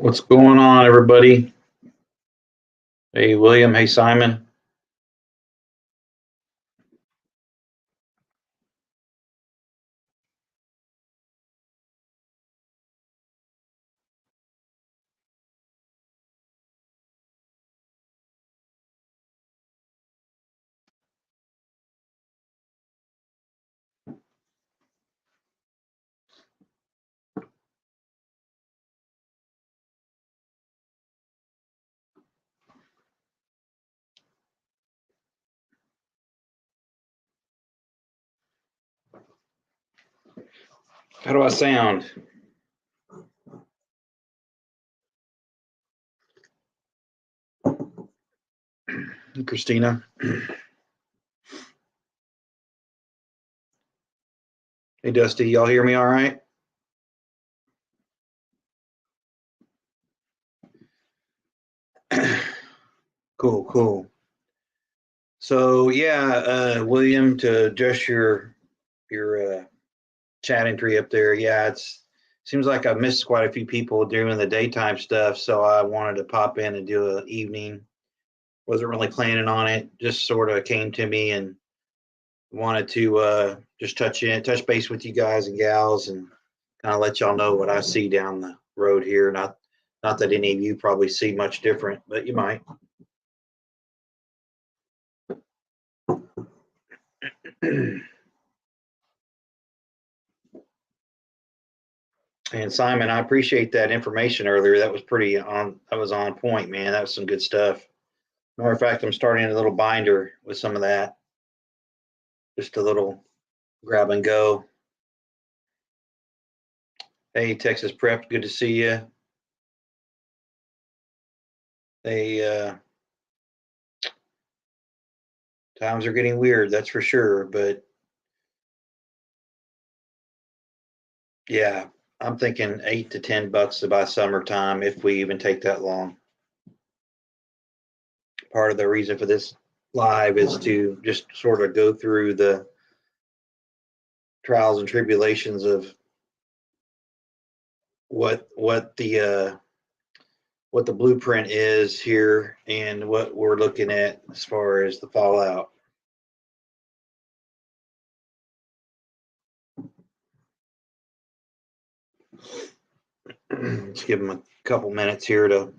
What's going on, everybody? Hey, William. Hey, Simon. How do I sound? Christina. Hey, Dusty. Y'all hear me all right? Cool, cool. So yeah, William, to address your chat entry up there, yeah, it's seems like I missed quite a few people doing the daytime stuff, so I wanted to pop in and do an evening. Wasn't really planning on it, just sort of came to me and wanted to just touch base with you guys and gals, and kind of let y'all know what I see down the road here. Not that any of you probably see much different, but you might. And Simon, I appreciate that information earlier. That was pretty on. That was on point, man. That was some good stuff. Matter of fact, I'm starting a little binder with some of that. Just a little grab and go. Hey, Texas Prep, good to see you. They times are getting weird, that's for sure. But yeah, I'm thinking $8 to $10 by summertime if we even take that long. Part of the reason for this live is to just sort of go through the trials and tribulations of what the blueprint is here and what we're looking at as far as the fallout. Let's give them a couple minutes here to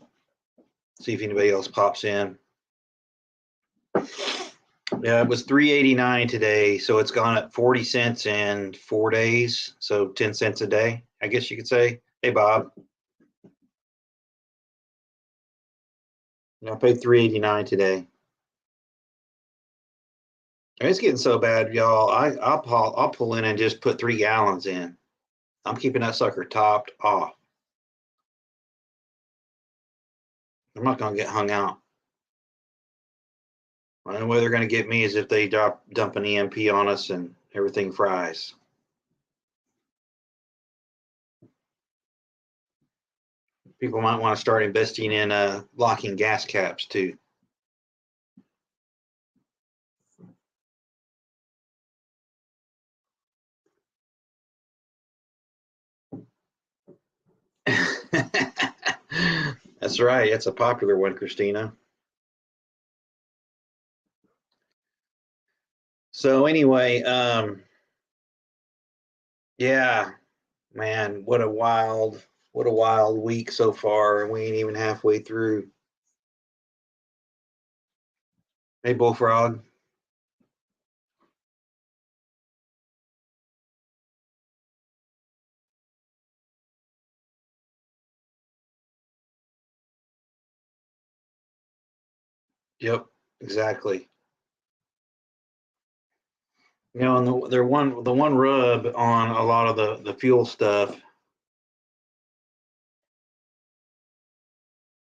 see if anybody else pops in. Yeah, it was $3.89 today, so it's gone up 40 cents in 4 days, so 10 cents a day, I guess you could say. Hey, Bob. I paid $3.89 today. It's getting so bad, y'all. I'll pull in and just put 3 gallons in. I'm keeping that sucker topped off. I'm not gonna get hung out. The only way they're gonna get me is if they dump an EMP on us and everything fries. People might want to start investing in locking gas caps too. That's right. It's a popular one, Christina. So anyway, yeah, man, what a wild week so far, and we ain't even halfway through. Hey, Bullfrog. Yep, exactly. You know, and the one rub on a lot of the fuel stuff,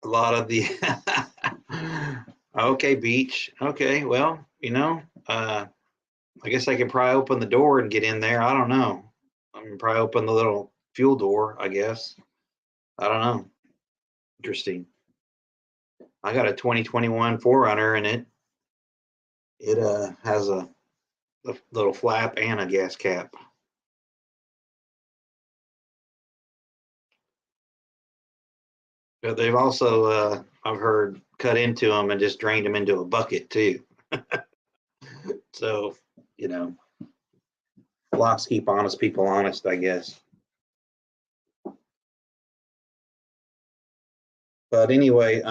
a lot of the okay, beach. Okay, well, I guess I could probably open the door and get in there. I don't know. I can probably open the little fuel door, I guess. I don't know. Interesting. I got a 2021 4Runner and it has a little flap and a gas cap. But they've also, I've heard, cut into them and just drained them into a bucket too. So, you know, locks keep honest people honest, I guess. But anyway,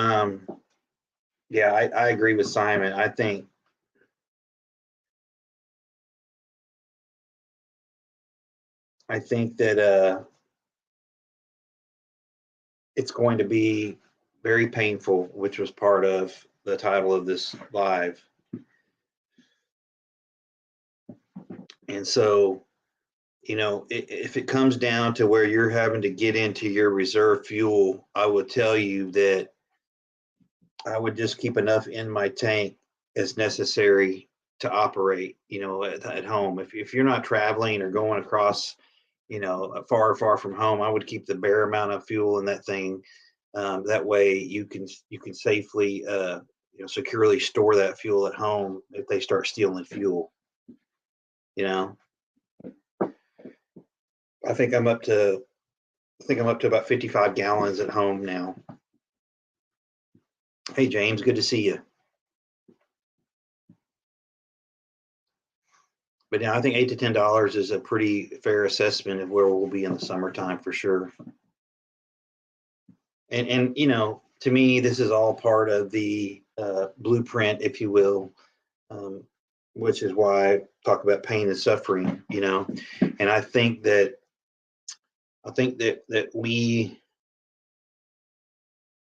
yeah, I agree with Simon. I think that it's going to be very painful, which was part of the title of this live. And so, you know, if it comes down to where you're having to get into your reserve fuel, I would tell you that I would just keep enough in my tank as necessary to operate, you know, at home. If you're not traveling or going across, you know, far from home, I would keep the bare amount of fuel in that thing. That way you can safely, you know, securely store that fuel at home if they start stealing fuel. You know, I think I'm up to I think I'm up to about 55 gallons at home now. Hey James, good to see you. But yeah, I think $8 to $10 is a pretty fair assessment of where we'll be in the summertime for sure. And you know, to me, this is all part of the blueprint, if you will, um, which is why I talk about pain and suffering. You know, and I think that we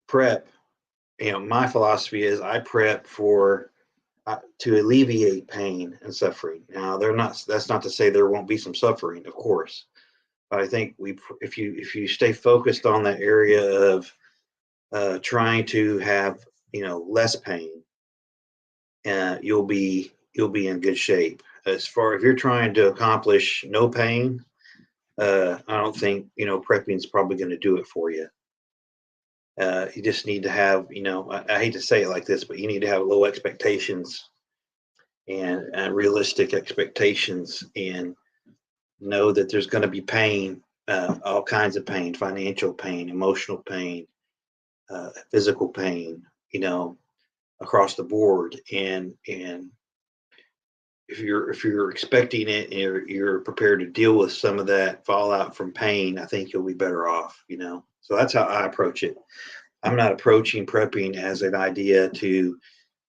prep. You know, my philosophy is I prep for to alleviate pain and suffering. Now, they're not. That's not to say there won't be some suffering, of course. But I think if you stay focused on that area of trying to have, you know, less pain, you'll be in good shape. As far if you're trying to accomplish no pain, I don't think, you know, prepping is probably going to do it for you. You just need to have, you know, I hate to say it like this, but you need to have low expectations and realistic expectations, and know that there's going to be pain, all kinds of pain, financial pain, emotional pain, physical pain, you know, across the board. And if you're expecting it and you're prepared to deal with some of that fallout from pain, I think you'll be better off, you know. So that's how I approach it. I'm not approaching prepping as an idea to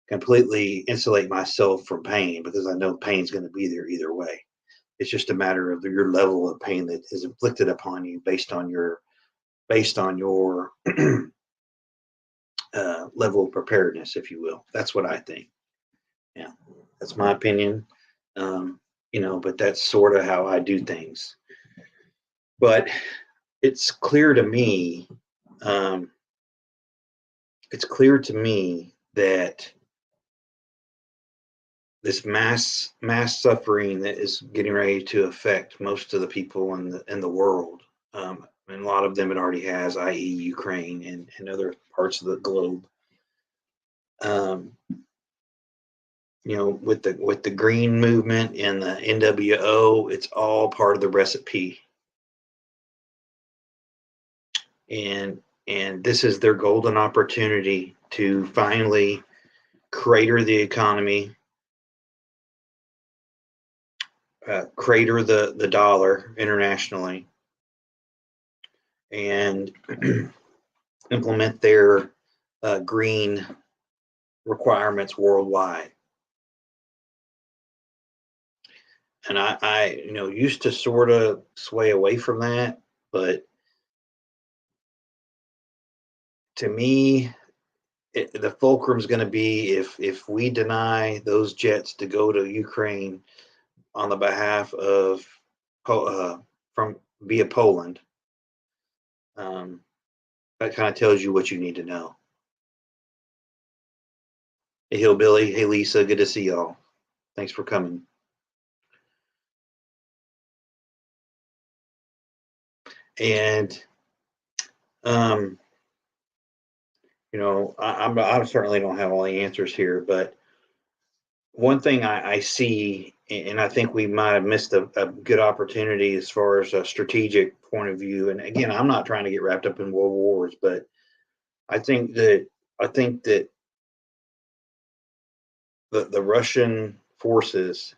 completely insulate myself from pain, because I know pain's going to be there either way. It's just a matter of your level of pain that is inflicted upon you based on your level of preparedness, if you will. That's what I think. Yeah, that's my opinion. You know, but that's sort of how I do things. But it's clear to me. Um, it's clear to me that this mass suffering that is getting ready to affect most of the people in the world, and a lot of them it already has, i.e., Ukraine and other parts of the globe. Um, you know, with the green movement and the NWO, it's all part of the recipe. And this is their golden opportunity to finally crater the economy, crater the dollar internationally, and implement their green requirements worldwide. And I, you know, used to sort of sway away from that, but to me, the fulcrum is going to be if we deny those jets to go to Ukraine on the behalf of from via Poland. That kind of tells you what you need to know. Hey, Hillbilly. Hey, Lisa. Good to see y'all. Thanks for coming. And you know, I certainly don't have all the answers here, but one thing I see, and I think we might have missed a good opportunity as far as a strategic point of view. And again, I'm not trying to get wrapped up in world wars, but I think that the Russian forces,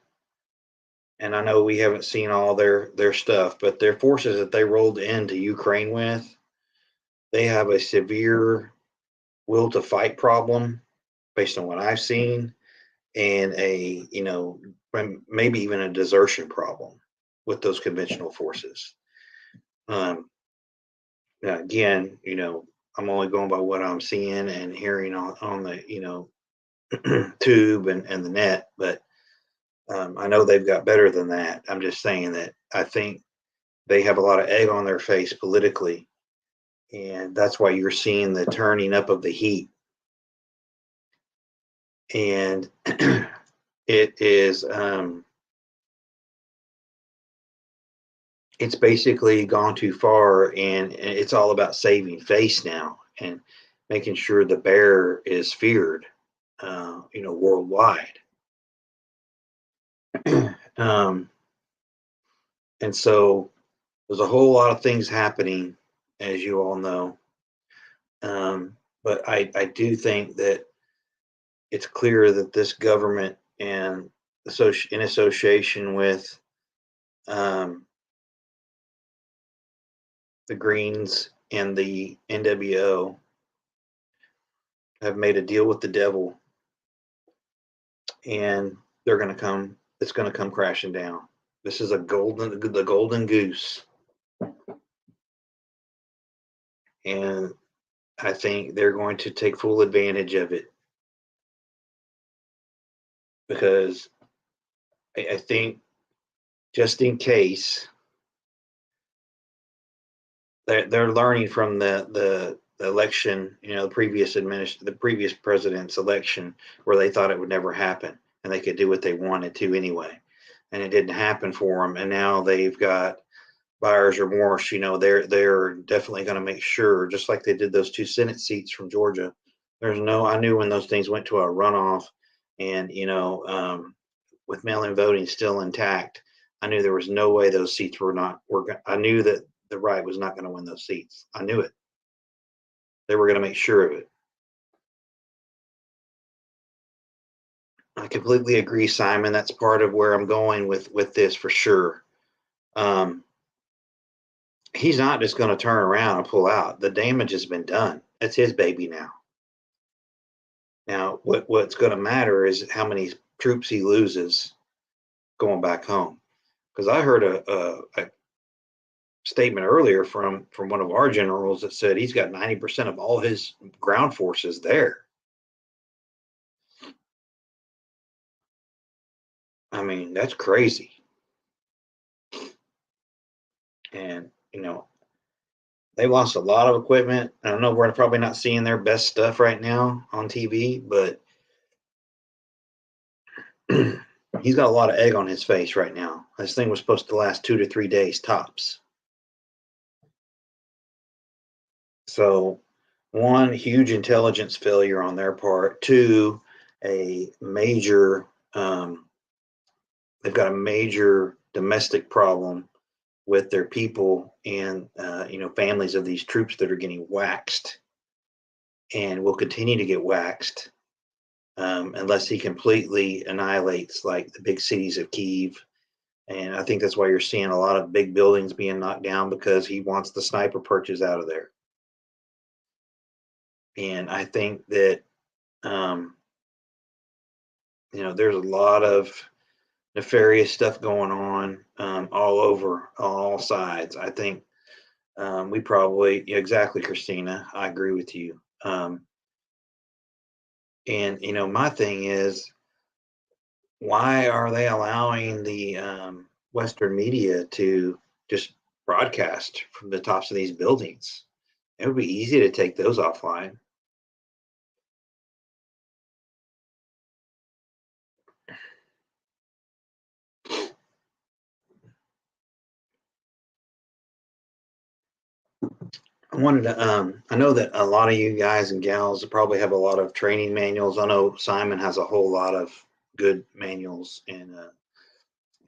and I know we haven't seen all their stuff, but their forces that they rolled into Ukraine with, they have a severe will to fight problem based on what I've seen, and a maybe even a desertion problem with those conventional forces. Um, Now, again, I'm only going by what I'm seeing and hearing on the tube and the net, but I know they've got better than that. I'm just saying that I think they have a lot of egg on their face politically, and that's why you're seeing the turning up of the heat. And it is it's basically gone too far, and it's all about saving face now and making sure the bear is feared, worldwide. um, and so there's a whole lot of things happening, as you all know. But I do think that it's clear that this government and in association with um, the Greens and the NWO have made a deal with the devil, and they're going to come. It's going to come crashing down. This is the golden goose, and I think they're going to take full advantage of it because I think just in case they're learning from the election, the previous president's election, where they thought it would never happen and they could do what they wanted to anyway, and it didn't happen for them, and now they've got buyer's remorse. They're definitely going to make sure, just like they did those 2 Senate seats from Georgia. I knew when those things went to a runoff, and with mail-in voting still intact, I knew there was no way those seats were not. I knew that the right was not going to win those seats. I knew it. They were going to make sure of it. I completely agree, Simon. That's part of where I'm going with this for sure. Um, he's not just going to turn around and pull out. The damage has been done. It's his baby now. Now, what's going to matter is how many troops he loses going back home. Because I heard a statement earlier from one of our generals that said he's got 90% of all his ground forces there. I mean, that's crazy. And they lost a lot of equipment. I don't know, we're probably not seeing their best stuff right now on TV, but he's got a lot of egg on his face right now. This thing was supposed to last 2 to 3 days tops. So, one, huge intelligence failure on their part. Two, a major, they've got a major domestic problem with their people and, families of these troops that are getting waxed and will continue to get waxed unless he completely annihilates like the big cities of Kyiv. And I think that's why you're seeing a lot of big buildings being knocked down, because he wants the sniper perches out of there. And I think that, there's a lot of nefarious stuff going on all over, all sides. I think we probably, yeah, exactly, Christina. I agree with you. And my thing is, why are they allowing the Western media to just broadcast from the tops of these buildings? It would be easy to take those offline. I know that a lot of you guys and gals probably have a lot of training manuals. I know Simon has a whole lot of good manuals and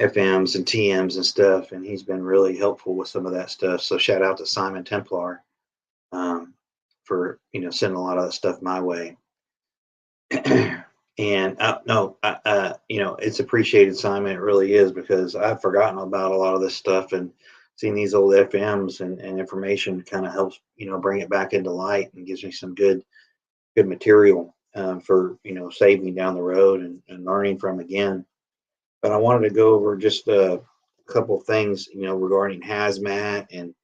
FMs and TMs and stuff, and he's been really helpful with some of that stuff. So shout out to Simon Templar. Um, for sending a lot of that stuff my way. And no, it's appreciated, Simon. It really is, because I've forgotten about a lot of this stuff, and seeing these old FMs and information kind of helps bring it back into light and gives me some good material for saving down the road and learning from again. But I wanted to go over just a couple things regarding hazmat and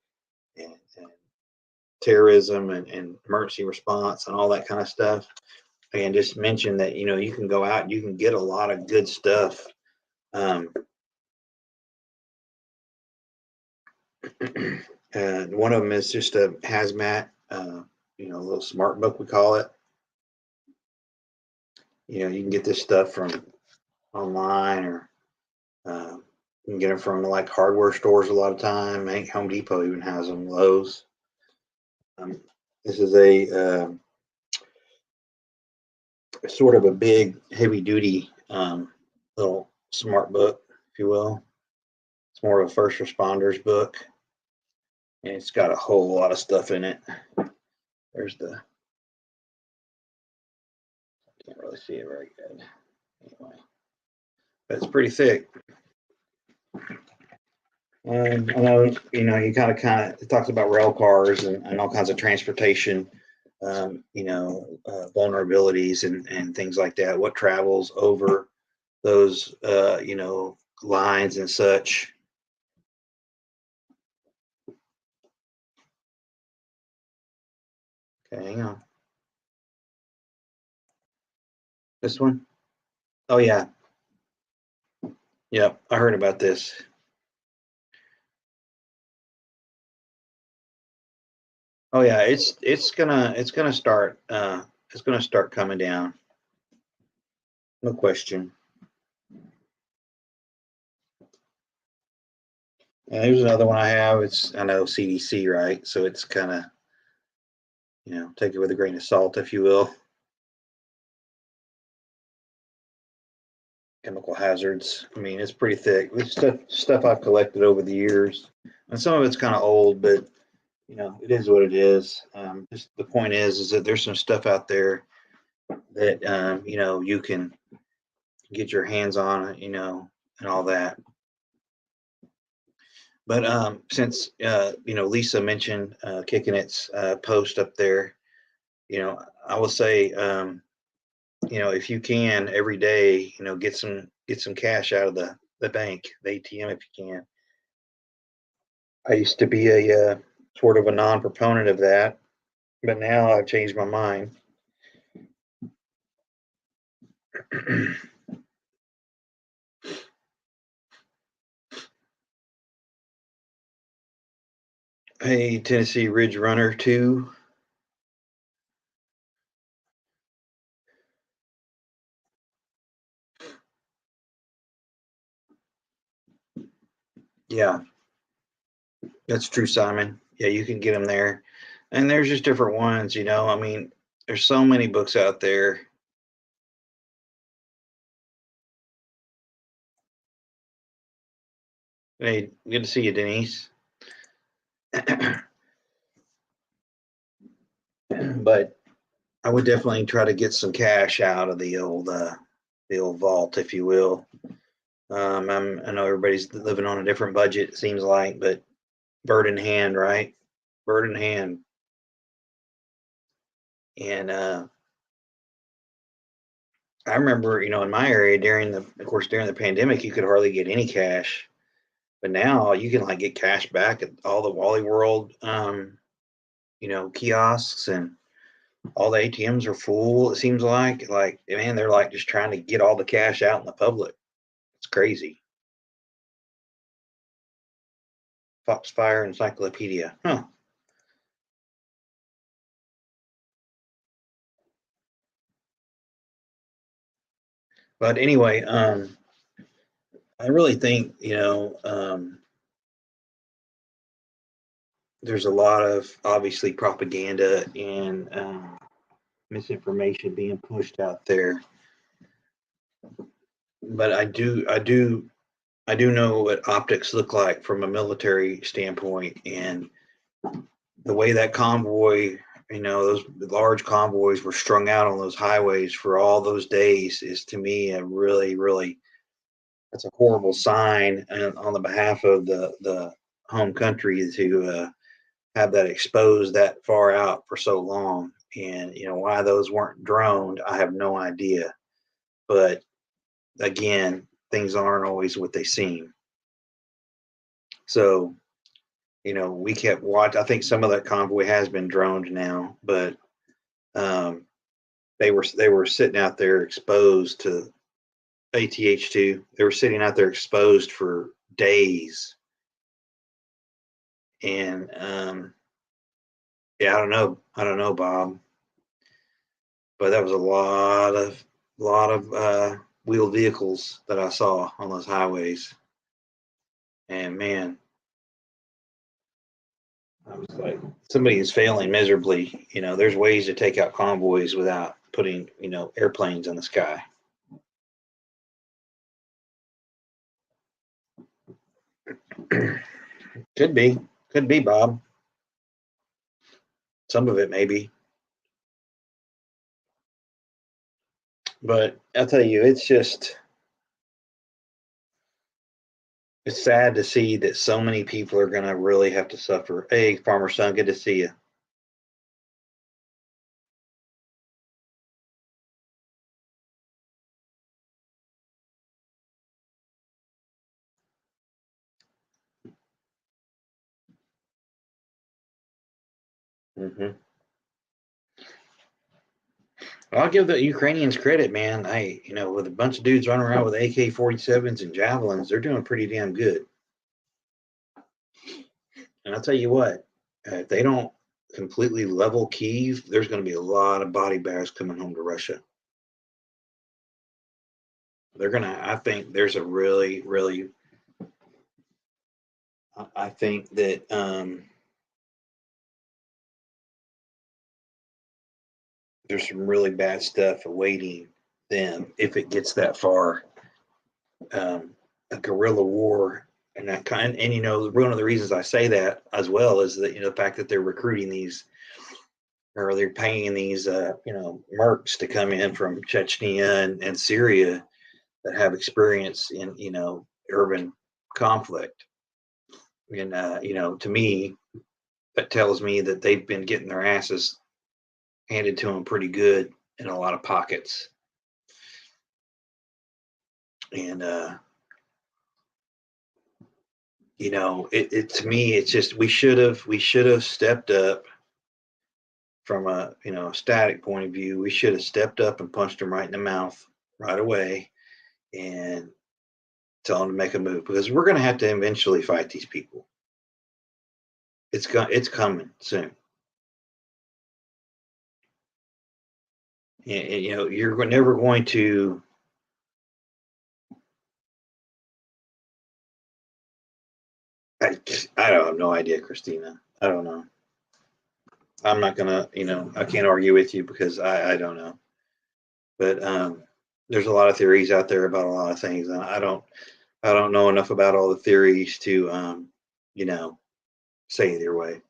terrorism and emergency response and all that kind of stuff. And just mention that you can go out and you can get a lot of good stuff. One of them is just a hazmat, a little smart book, we call it. You can get this stuff from online, or you can get them from like hardware stores a lot of time. I think Home Depot even has them, Lowe's. This is a sort of a big, heavy duty little smart book, if you will. It's more of a first responders book, and it's got a whole lot of stuff in it. There's I can't really see it very good. Anyway, but it's pretty thick. I know, you kind of it talks about rail cars and all kinds of transportation, vulnerabilities and things like that. What travels over those, lines and such. Okay, hang on. This one? Oh yeah. Yep, I heard about this. Oh yeah, it's gonna start coming down. No question. And here's another one I have. I know CDC, right? So it's kind of, take it with a grain of salt, if you will. Chemical hazards. I mean, it's pretty thick. It's stuff I've collected over the years, and some of it's kind of old, but it is what it is. Just the point is that there's some stuff out there that you can get your hands on, and all that. But since Lisa mentioned Kicking It's post up there, I will say, if you can every day, get some cash out of the bank, the ATM, if you can. I used to be a sort of a non-proponent of that, but now I've changed my mind. Hey, Tennessee Ridge Runner 2. Yeah, that's true, Simon. Yeah, you can get them there. And there's just different ones, I mean, there's so many books out there. Hey, good to see you, Denise. But I would definitely try to get some cash out of the old vault, if you will. I know everybody's living on a different budget, it seems like, but bird in hand, right? Bird in hand. And I remember, in my area during the pandemic, you could hardly get any cash. But now you can get cash back at all the Wally World, kiosks, and all the ATMs are full. It seems like man, they're just trying to get all the cash out in the public. It's crazy. Foxfire Encyclopedia, huh? But anyway, I really think there's a lot of obviously propaganda and misinformation being pushed out there. But I do know what optics look like from a military standpoint, and the way that convoy those large convoys were strung out on those highways for all those days is, to me, a really, really, that's a horrible sign on the behalf of the home country to have that exposed that far out for so long. And why those weren't droned, I have no idea. But again, things aren't always what they seem. So we kept watch. I think some of that convoy has been droned now, but they were sitting out there exposed to ATH2. They were sitting out there exposed for days, and yeah, I don't know, Bob, but that was a lot of wheeled vehicles that I saw on those highways, and man, I was like, somebody is failing miserably. There's ways to take out convoys without putting, airplanes in the sky. Could be, Bob. Some of it maybe, but I'll tell you, it's sad to see that so many people are going to really have to suffer. Hey, Farmer Son, good to see you. Mm-hmm. I'll give the Ukrainians credit, man. With a bunch of dudes running around with AK-47s and javelins, they're doing pretty damn good. And I'll tell you what, if they don't completely level Kyiv, there's going to be a lot of body bags coming home to Russia. I think there's a really, really, I think that there's some really bad stuff awaiting them if it gets that far. A guerrilla war and that kind. And one of the reasons I say that as well is that the fact that they're recruiting these, or they're paying these mercs to come in from Chechnya and Syria that have experience in urban conflict. And to me, that tells me that they've been getting their asses handed to them pretty good in a lot of pockets. And it to me, it's just we should have stepped up from a static point of view. We should have stepped up and punched them right in the mouth right away and tell them to make a move, because we're going to have to eventually fight these people. It's coming soon. And, you're never going to. I don't have no idea, Christina. I don't know. I'm not gonna, I can't argue with you because I don't know. But there's a lot of theories out there about a lot of things, and I don't know enough about all the theories to say either way.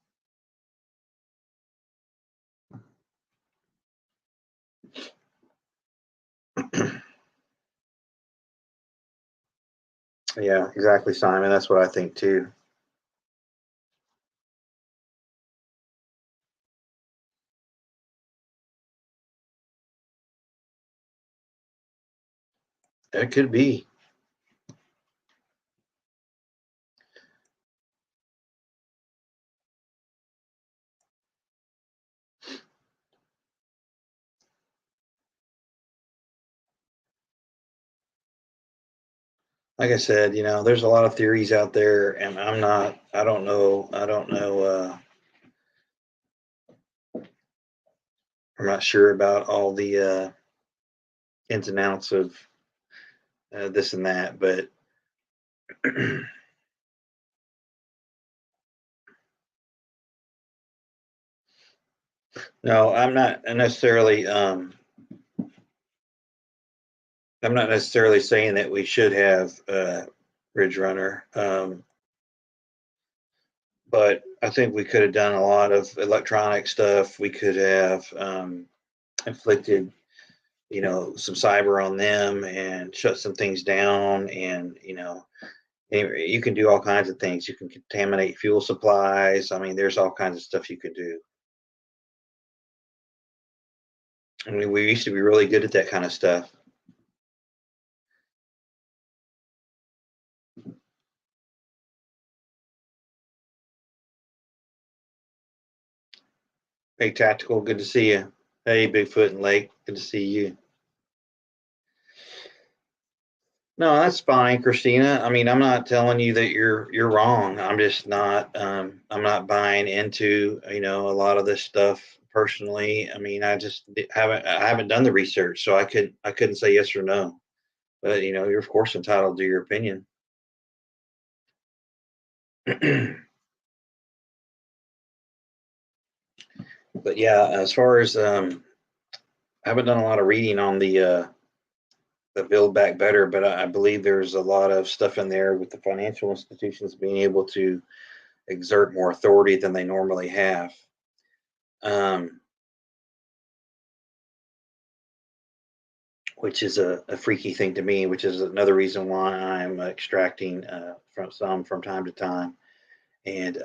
Yeah, exactly, Simon. That's what I think too. It could be. Like I said, there's a lot of theories out there, and I don't know. I'm not sure about all the ins and outs of this and that, but no, I'm not necessarily. I'm not necessarily saying that we should have Ridge Runner, but I think we could have done a lot of electronic stuff. We could have inflicted, some cyber on them and shut some things down. And, you can do all kinds of things. You can contaminate fuel supplies. I mean, there's all kinds of stuff you could do. I mean, we used to be really good at that kind of stuff. Hey, Tactical, good to see you. Hey, Bigfoot and Lake, good to see you. No, that's fine, Christina. I mean, I'm not telling you that you're wrong. I'm just not I'm not buying into, a lot of this stuff personally. I mean, I haven't done the research, so I couldn't say yes or no. But, you're of course entitled to your opinion. But yeah, as far as I haven't done a lot of reading on the Build Back Better, but I believe there's a lot of stuff in there with the financial institutions being able to exert more authority than they normally have. Um, which is a freaky thing to me, which is another reason why I'm extracting from time to time. And,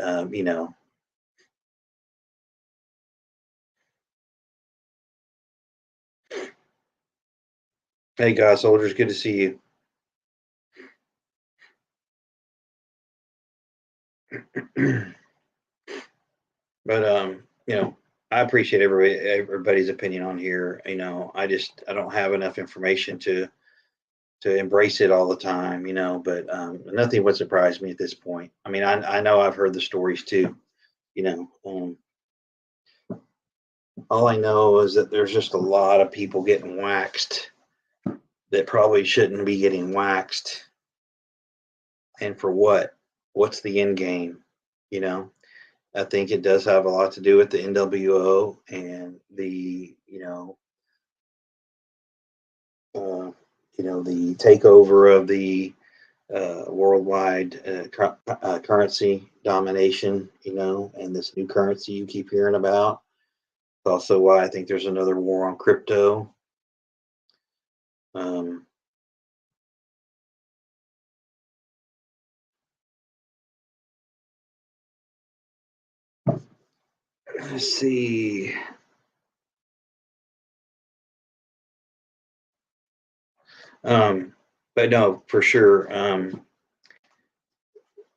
hey, God Soldiers, good to see you. But, I appreciate everybody's opinion on here. I don't have enough information to embrace it all the time, but nothing would surprise me at this point. I mean, I know I've heard the stories too, you know. All I know is that there's just a lot of people getting waxed that probably shouldn't be getting waxed. And for what? What's the end game? You know, I think it does have a lot to do with the NWO and uh, the takeover of the worldwide currency domination, and this new currency you keep hearing about. Also, why I think there's another war on crypto. Um, let's see. Um, but no, for sure.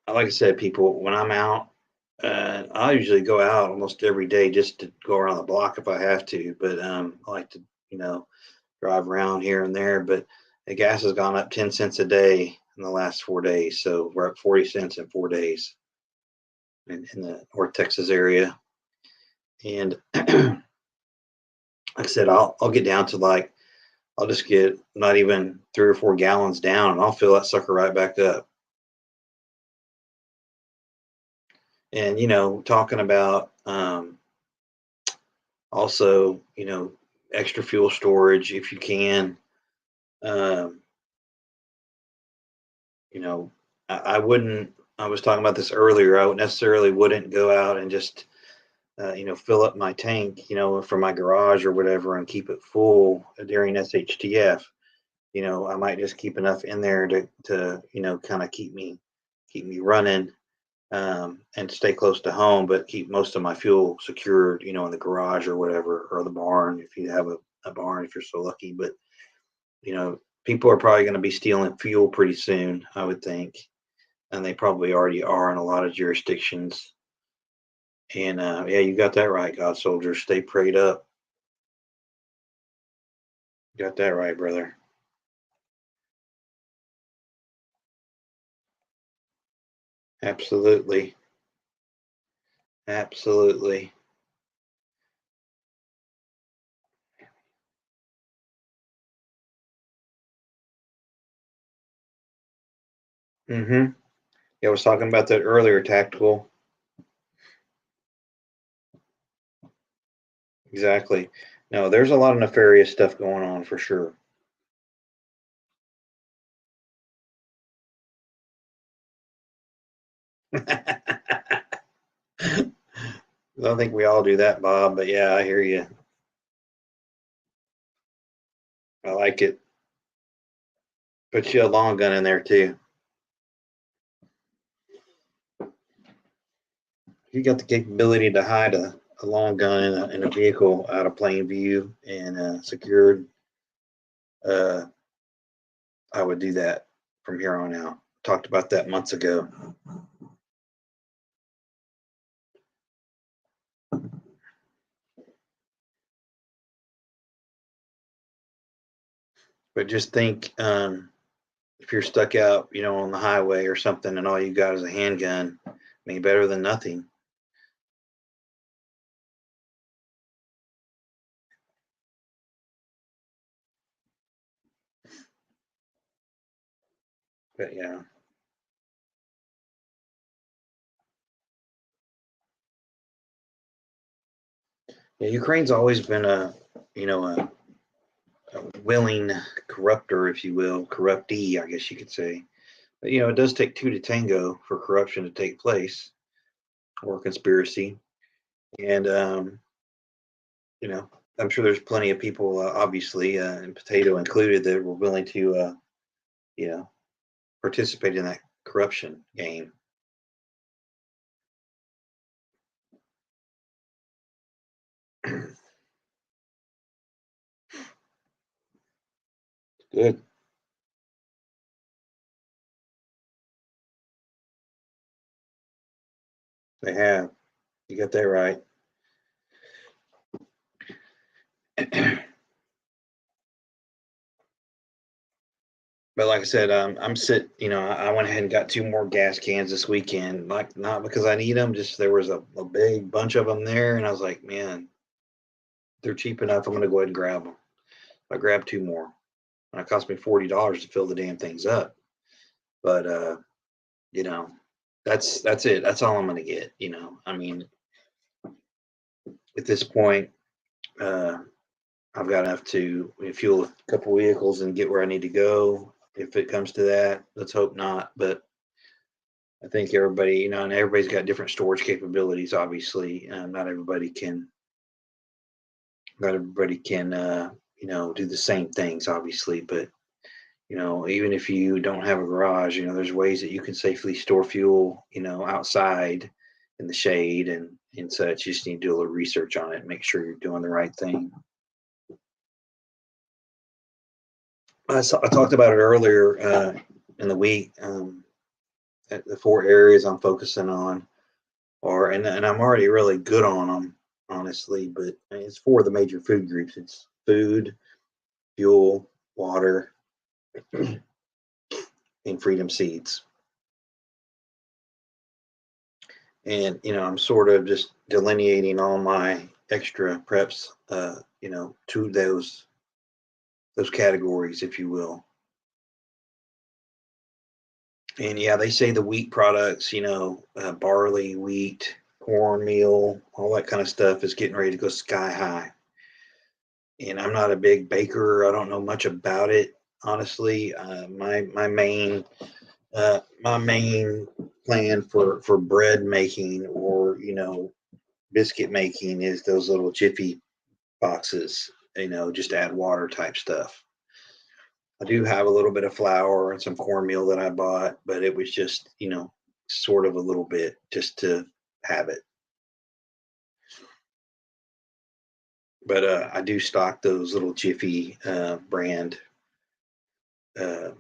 Like I said, people, when I'm out, I usually go out almost every day just to go around the block if I have to. But I like to, drive around here and there. But the gas has gone up 10 cents a day in the last 4 days. So we're up 40 cents in 4 days in the North Texas area. And like I said, I'll get down to I'll just get not even 3 or 4 gallons down and I'll fill that sucker right back up. And, talking about also, extra fuel storage if you can. Um, you know, I wouldn't, I was talking about this earlier. I necessarily wouldn't go out and just, fill up my tank, from my garage or whatever and keep it full during SHTF. I might just keep enough in there to kind of keep me running, and stay close to home, but keep most of my fuel secured, in the garage or whatever, or the barn if you have a barn, if you're so lucky. But, people are probably going to be stealing fuel pretty soon, I would think. And they probably already are in a lot of jurisdictions. And yeah, you got that right, God Soldier. Stay prayed up. You got that right, brother. Absolutely. Absolutely. Mm-hmm. Yeah, I was talking about that earlier, Tactical. Exactly. No, there's a lot of nefarious stuff going on for sure. I think we all do that, Bob, but yeah, I hear you. I like it. Put you a long gun in there too. You got the capability to hide a long gun in a vehicle out of plain view and secured. Uh, I would do that from here on out. Talked about that months ago. But just think, if you're stuck out, on the highway or something, and all you got is a handgun, I mean, better than nothing. But yeah, Ukraine's always been a willing corrupter, if you will, corruptee, I guess you could say. But it does take two to tango for corruption to take place or conspiracy. And you know, I'm sure there's plenty of people, obviously, and Potato included, that were willing to, you know, participate in that corruption game. Good. They have. You got that right. But like I said, I went ahead and got two more gas cans this weekend. Like, not because I need them, just there was a big bunch of them there, and I was like, man, they're cheap enough. I'm going to go ahead and grab them. I grabbed two more. And it cost me $40 to fill the damn things up. But you know, that's it. That's all I'm going to get. I mean, at this point, uh, I've got enough to fuel a couple vehicles and get where I need to go. If it comes to that, let's hope not. But I think everybody, and everybody's got different storage capabilities. Obviously, not everybody can, do the same things. Obviously, but even if you don't have a garage, there's ways that you can safely store fuel, outside in the shade and such. You just need to do a little research on it, make sure you're doing the right thing. I talked about it earlier in the week. The four areas I'm focusing on and I'm already really good on them, honestly. But it's four of the major food groups. It's food, fuel, water, and freedom seeds. And I'm sort of just delineating all my extra preps, to those categories, if you will. And yeah, they say the wheat products, barley, wheat, cornmeal, all that kind of stuff is getting ready to go sky high. And I'm not a big baker. I don't know much about it, honestly. My main plan for bread making or biscuit making is those little Jiffy boxes. Just add water type stuff. I do have a little bit of flour and some cornmeal that I bought, but it was just, sort of a little bit just to have it. But I do stock those little Jiffy brand uh,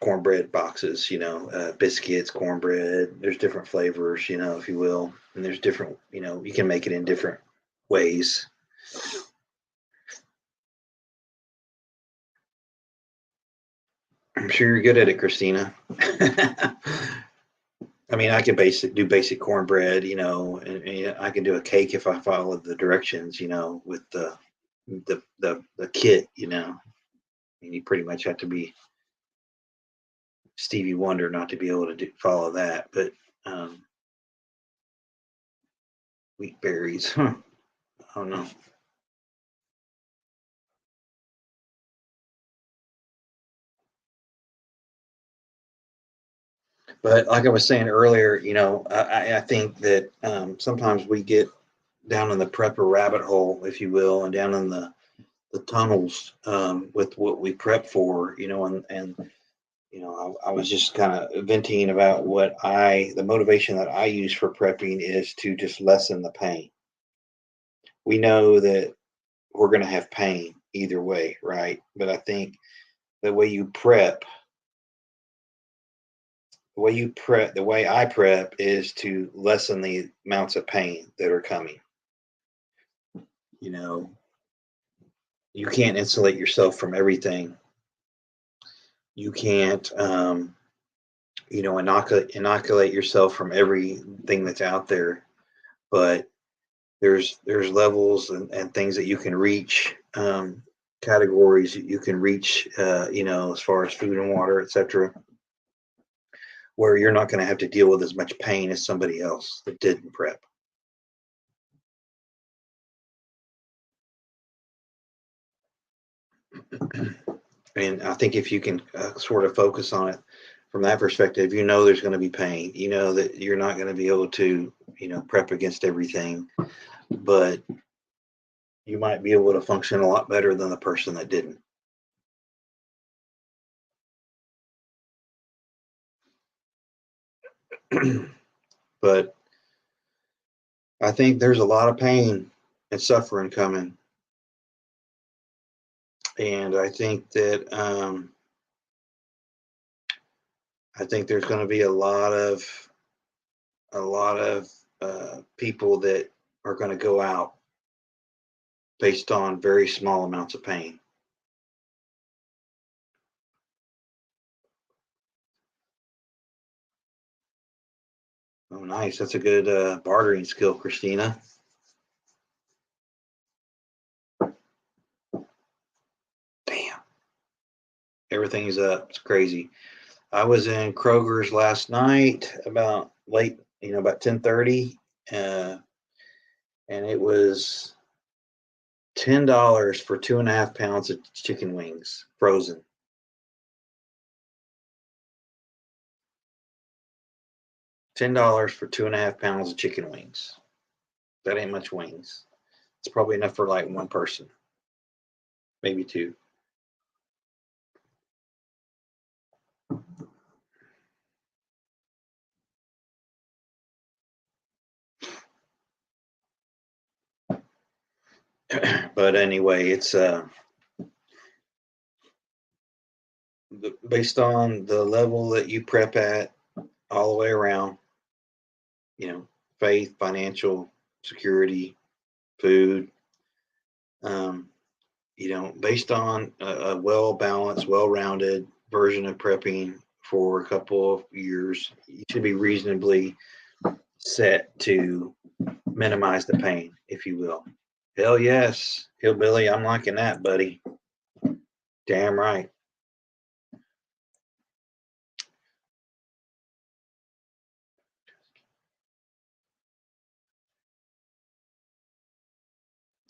cornbread boxes, biscuits, cornbread. There's different flavors, if you will. And there's different, you can make it in different ways. I'm sure you're good at it, Christina. I mean, I can do basic cornbread, and I can do a cake if I follow the directions, with the kit, and you pretty much have to be Stevie Wonder not to be able to follow that. But wheat berries, I don't know. But like I was saying earlier, I think that sometimes we get down in the prepper rabbit hole, if you will, and down in the tunnels with what we prep for, I was just kind of venting about the motivation that I use for prepping is to just lessen the pain. We know that we're going to have pain either way, right? But I think the way you prep, the way I prep is to lessen the amounts of pain that are coming. You know, you can't insulate yourself from everything. You can't, inoculate yourself from everything that's out there. But there's levels and things that you can reach, categories you can reach, as far as food and water, etc., where you're not going to have to deal with as much pain as somebody else that didn't prep. And I think if you can sort of focus on it from that perspective, there's going to be pain. You know that you're not going to be able to, prep against everything, but you might be able to function a lot better than the person that didn't. But I think there's a lot of pain and suffering coming. And I think there's going to be a lot of people that are going to go out based on very small amounts of pain. Oh, nice. That's a good bartering skill, Christina. Damn. Everything's up. It's crazy. I was in Kroger's last night about late, about 10:30, and it was $10 for 2.5 pounds of chicken wings, frozen. $10 for 2.5 pounds of chicken wings. That ain't much wings. It's probably enough for like one person, maybe two. But anyway, it's based on the level that you prep at all the way around, faith, financial security, food, um, based on a well balanced, well rounded version of prepping for a couple of years, you should be reasonably set to minimize the pain, if you will. Hell yes, hillbilly, I'm liking that, buddy. Damn right.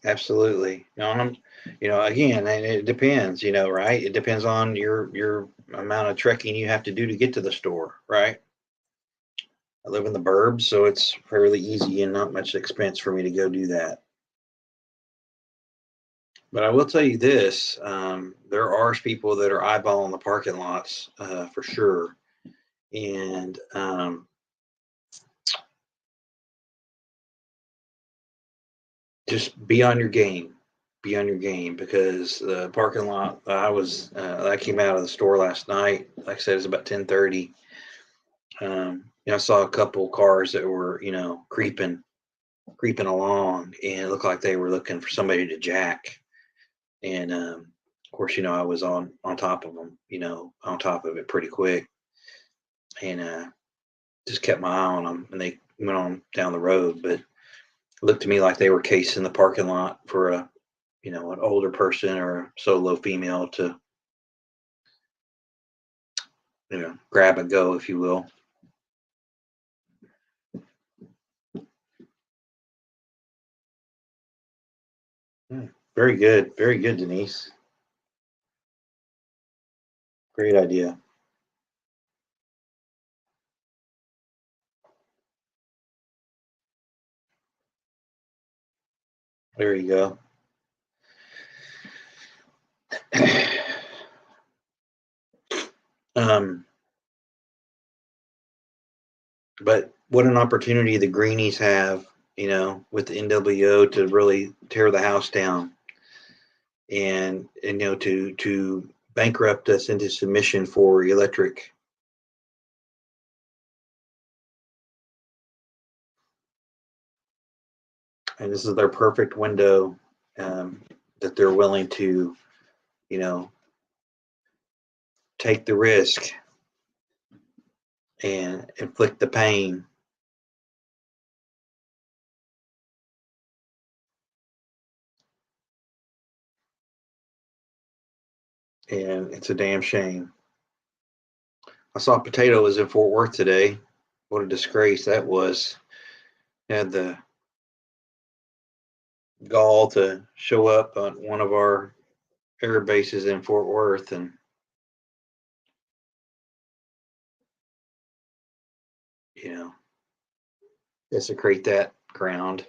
Absolutely. Again, and it depends, right? It depends on your amount of trekking you have to do to get to the store, right? I live in the burbs, so it's fairly easy and not much expense for me to go do that. But I will tell you this: there are people that are eyeballing the parking lots for sure, and just be on your game. Be on your game because the parking lot. I came out of the store last night. Like I said, it's about 10:30. I saw a couple cars that were creeping along, and it looked like they were looking for somebody to jack. And of course, I was on top of them, on top of it pretty quick, and just kept my eye on them, and they went on down the road. But it looked to me like they were casing the parking lot for an older person or a solo female to grab and go, if you will. Very good, Denise. Great idea. There you go. um, but what an opportunity the Greenies have, with the NWO to really tear the house down and to bankrupt us into submission for electric. And this is their perfect window, that they're willing to, you know, take the risk and inflict the pain. And it's a damn shame. I saw Potato was in Fort Worth today. What a disgrace that was. Had the gall to show up on one of our air bases in Fort Worth and desecrate that ground.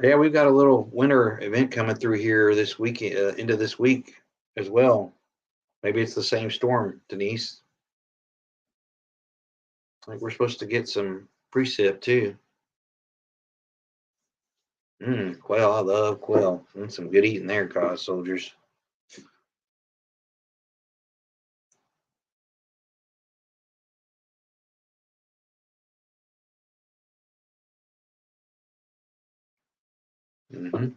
Yeah, we've got a little winter event coming through here this week, into this week as well. Maybe it's the same storm, Denise. I think we're supposed to get some precip too. Quail, I love quail. And some good eating there, cause soldiers. Mm-hmm.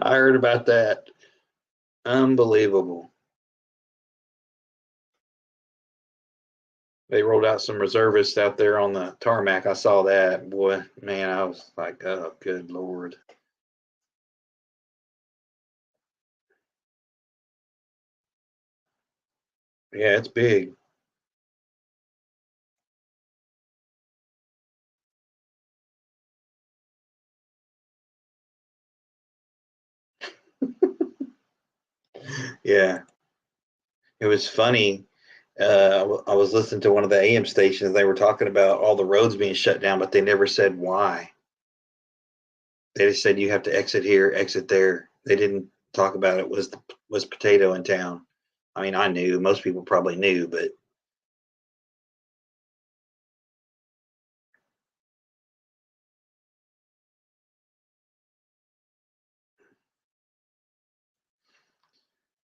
I heard about that. Unbelievable. They rolled out some reservists out there on the tarmac. I saw that. Boy, man, I was like, oh, good Lord. Yeah, it's big. Yeah, it was funny. I was listening to one of the AM stations. They were talking about all the roads being shut down, but they never said why. They just said you have to exit here, exit there. They didn't talk about it was Potato in town. I mean, I knew, most people probably knew, but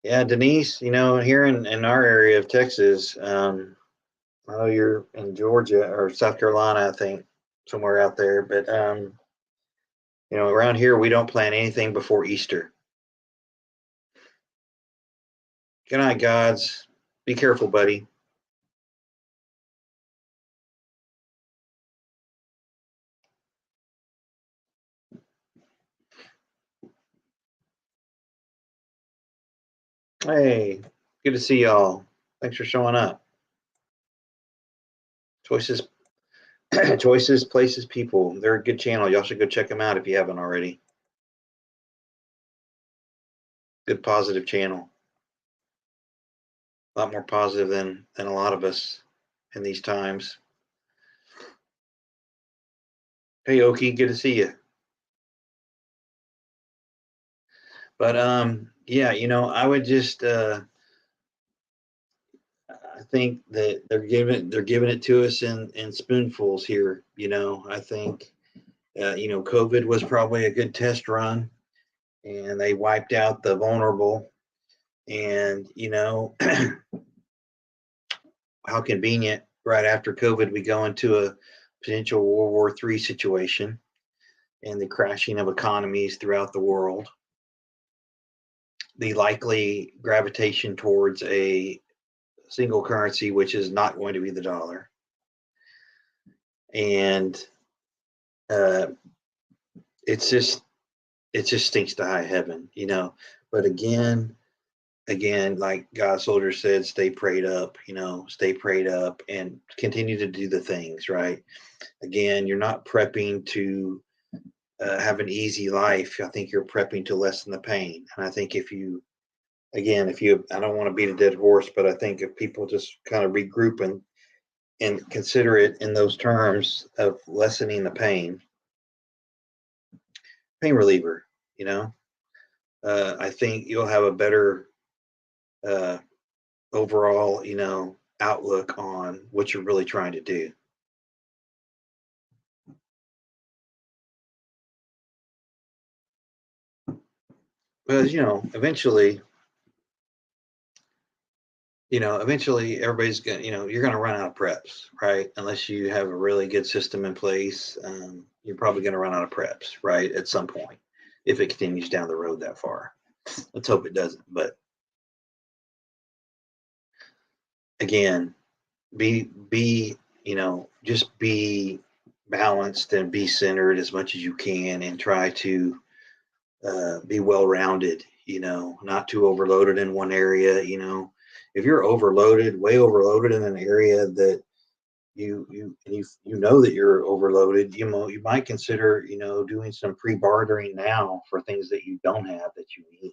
yeah, Denise, here in our area of Texas, I know you're in Georgia or South Carolina, I think, somewhere out there, but around here we don't plan anything before Easter. Good night, gods. Be careful, buddy. Hey, good to see y'all. Thanks for showing up. Choices, choices, places, people. They're a good channel. Y'all should go check them out if you haven't already. Good positive channel. A lot more positive than a lot of us in these times. Hey, Oki, good to see you. But yeah, I would just I think that they're giving it to us in spoonfuls here. I think COVID was probably a good test run, and they wiped out the vulnerable. And how convenient right after COVID we go into a potential World War III situation and the crashing of economies throughout the world. The likely gravitation towards a single currency, which is not going to be the dollar. And uh, it's just it just stinks to high heaven. But again, like God Soldier said, stay prayed up. Stay prayed up and continue to do the things right. Again, you're not prepping to have an easy life. I think you're prepping to lessen the pain. And I think if you again, I don't want to beat a dead horse, but I think if people just kind of regroup and consider it in those terms of lessening the pain reliever, you know, I think you'll have a better uh, overall, outlook on what you're really trying to do. Because, eventually everybody's going to, you're going to run out of preps, right? Unless you have a really good system in place, you're probably going to run out of preps, right? At some point, if it continues down the road that far. Let's hope it doesn't. But again, just be balanced and be centered as much as you can and try to be well rounded, not too overloaded in one area. If you're overloaded, way overloaded in an area that you know that you're overloaded, you might consider, doing some pre-bartering now for things that you don't have that you need.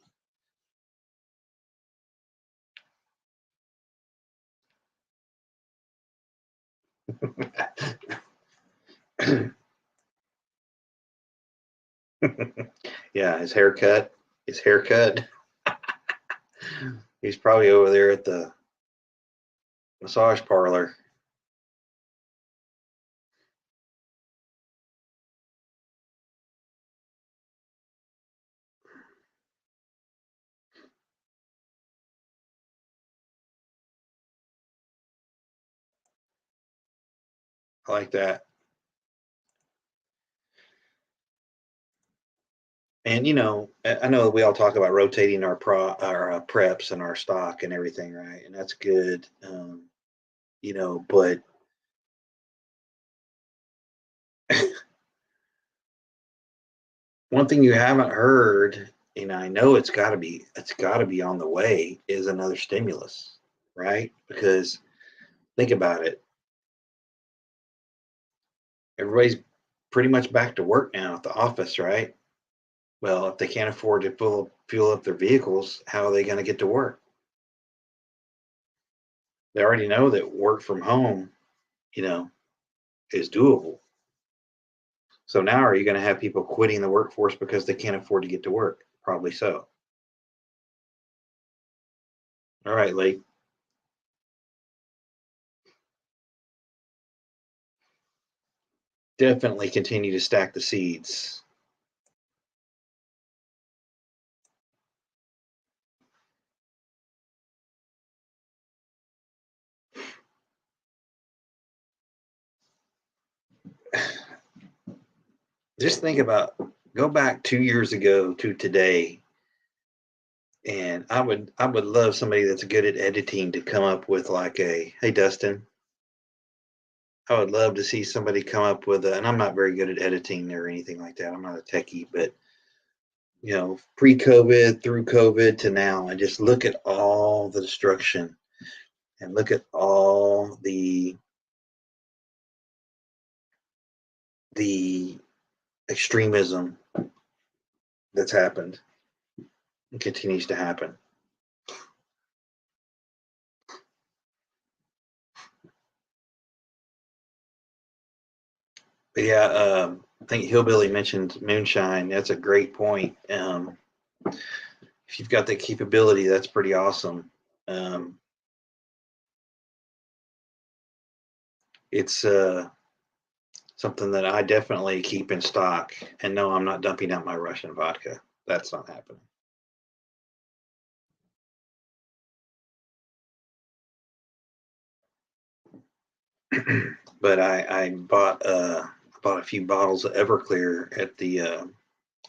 Yeah, his haircut. He's probably over there at the massage parlor. I like that. And I know we all talk about rotating our preps and our stock and everything, right? And that's good. But one thing you haven't heard, and I know it's got to be on the way, is another stimulus, right? Because think about it, everybody's pretty much back to work now at the office, right? Well, if they can't afford to fuel up their vehicles, how are they going to get to work? They already know that work from home, you know, is doable. So now are you going to have people quitting the workforce because they can't afford to get to work? Probably so. All right, Lee. Definitely continue to stack the seeds. Just think about, go back 2 years ago to today, and I would love somebody that's good at editing to come up with like hey Dustin, I would love to see somebody come up with and I'm not very good at editing or anything like that. I'm not a techie, but pre-COVID through COVID to now, and just look at all the destruction and look at all the extremism that's happened and continues to happen. But yeah, I think Hillbilly mentioned moonshine. That's a great point. If you've got that capability, that's pretty awesome. Um, it's something that I definitely keep in stock. And no, I'm not dumping out my Russian vodka. That's not happening. But I bought a few bottles of Everclear at the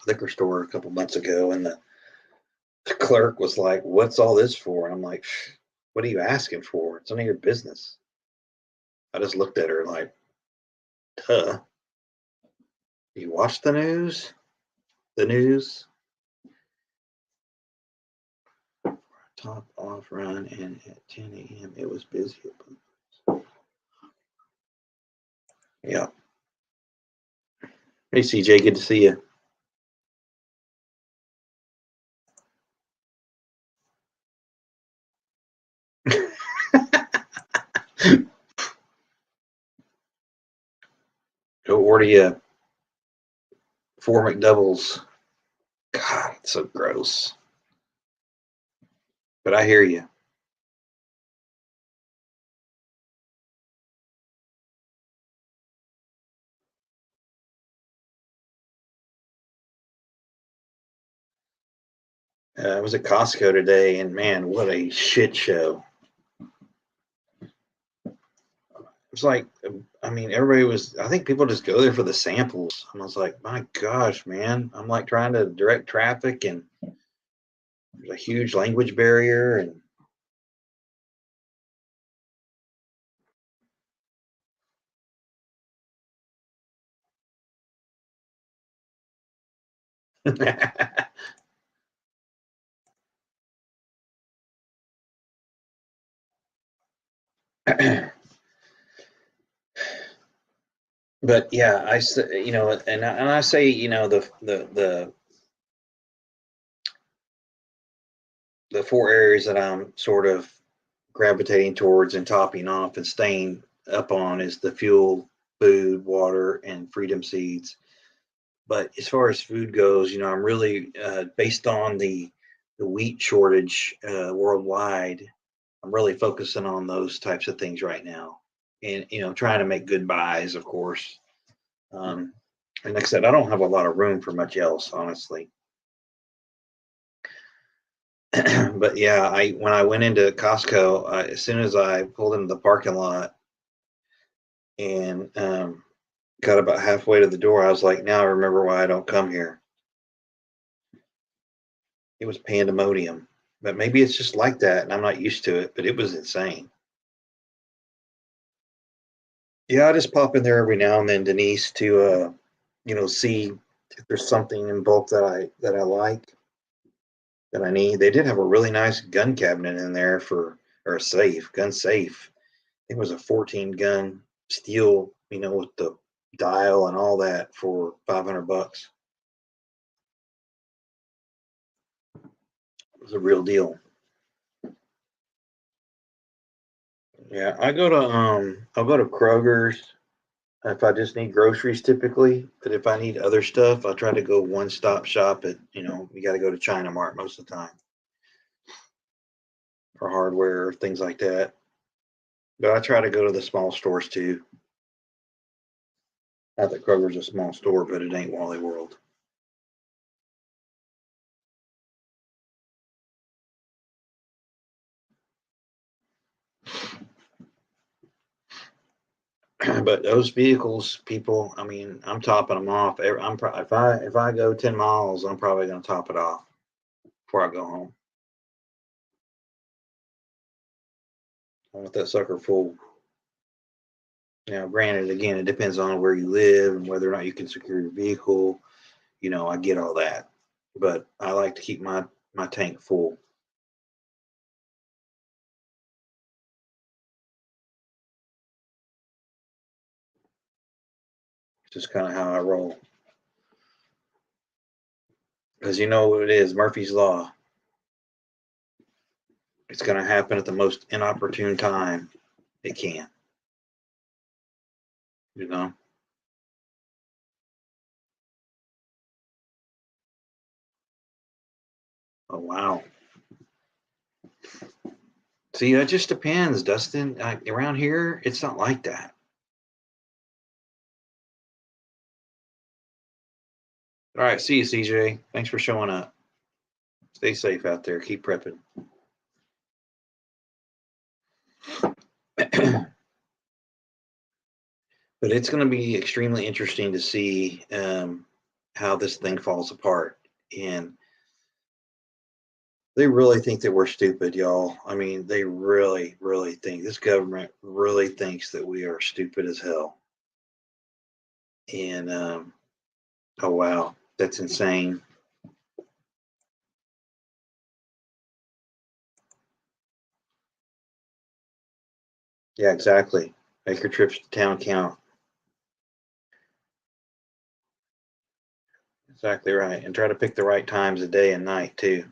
liquor store a couple months ago, and the clerk was like, "What's all this for?" And I'm like, "What are you asking for? It's none of your business." I just looked at her like, "Duh. You watch the news? The news? Top off run, and at 10 a.m. it was busy." Yeah. Hey, CJ, good to see you. order you 4 McDoubles. God, it's so gross. But I hear you. I was at Costco today, and man, what a shit show. It was like, I mean, everybody was, I think people just go there for the samples. And I was like, my gosh, man, I'm like trying to direct traffic, and there's a huge language barrier. And but yeah, I say, and I say, the four areas that I'm sort of gravitating towards and topping off and staying up on is the fuel, food, water, and freedom seeds. But as far as food goes, I'm really based on the wheat shortage worldwide. I'm really focusing on those types of things right now, and trying to make good buys, of course. And like I said, I don't have a lot of room for much else, honestly. But yeah, I when I went into Costco, as soon as I pulled into the parking lot and got about halfway to the door, I was like, now I remember why I don't come here. It was pandemonium, but maybe it's just like that, and I'm not used to it. But it was insane. Yeah, I just pop in there every now and then, Denise, to see if there's something in bulk that I like that I need. They did have a really nice gun cabinet in there or a gun safe. It was a 14 gun steel, with the dial and all that for $500. It was a real deal. Yeah, I'll go to Kroger's if I just need groceries typically, but if I need other stuff, I'll try to go one stop shop at, you got to go to China Mart most of the time for hardware or things like that. But I try to go to the small stores too. Not that Kroger's a small store, but it ain't Wally World. But those vehicles, people, I mean, I'm topping them off. If I go 10 miles, I'm probably going to top it off before I go home. I want that sucker full. Now, granted, again, it depends on where you live and whether or not you can secure your vehicle. I get all that, but I like to keep my tank full. It's just kind of how I roll. Because you know what it is, Murphy's Law. It's going to happen at the most inopportune time it can. You know. Oh wow. See, that just depends, Dustin. Around here, it's not like that. All right, see you, CJ. Thanks for showing up. Stay safe out there. Keep prepping. But it's going to be extremely interesting to see how this thing falls apart. And they really think that we're stupid, y'all. I mean, they really, really think this government really thinks that we are stupid as hell. And oh wow, that's insane. Yeah, exactly. Make your trips to town count. Exactly right. And try to pick the right times of day and night too.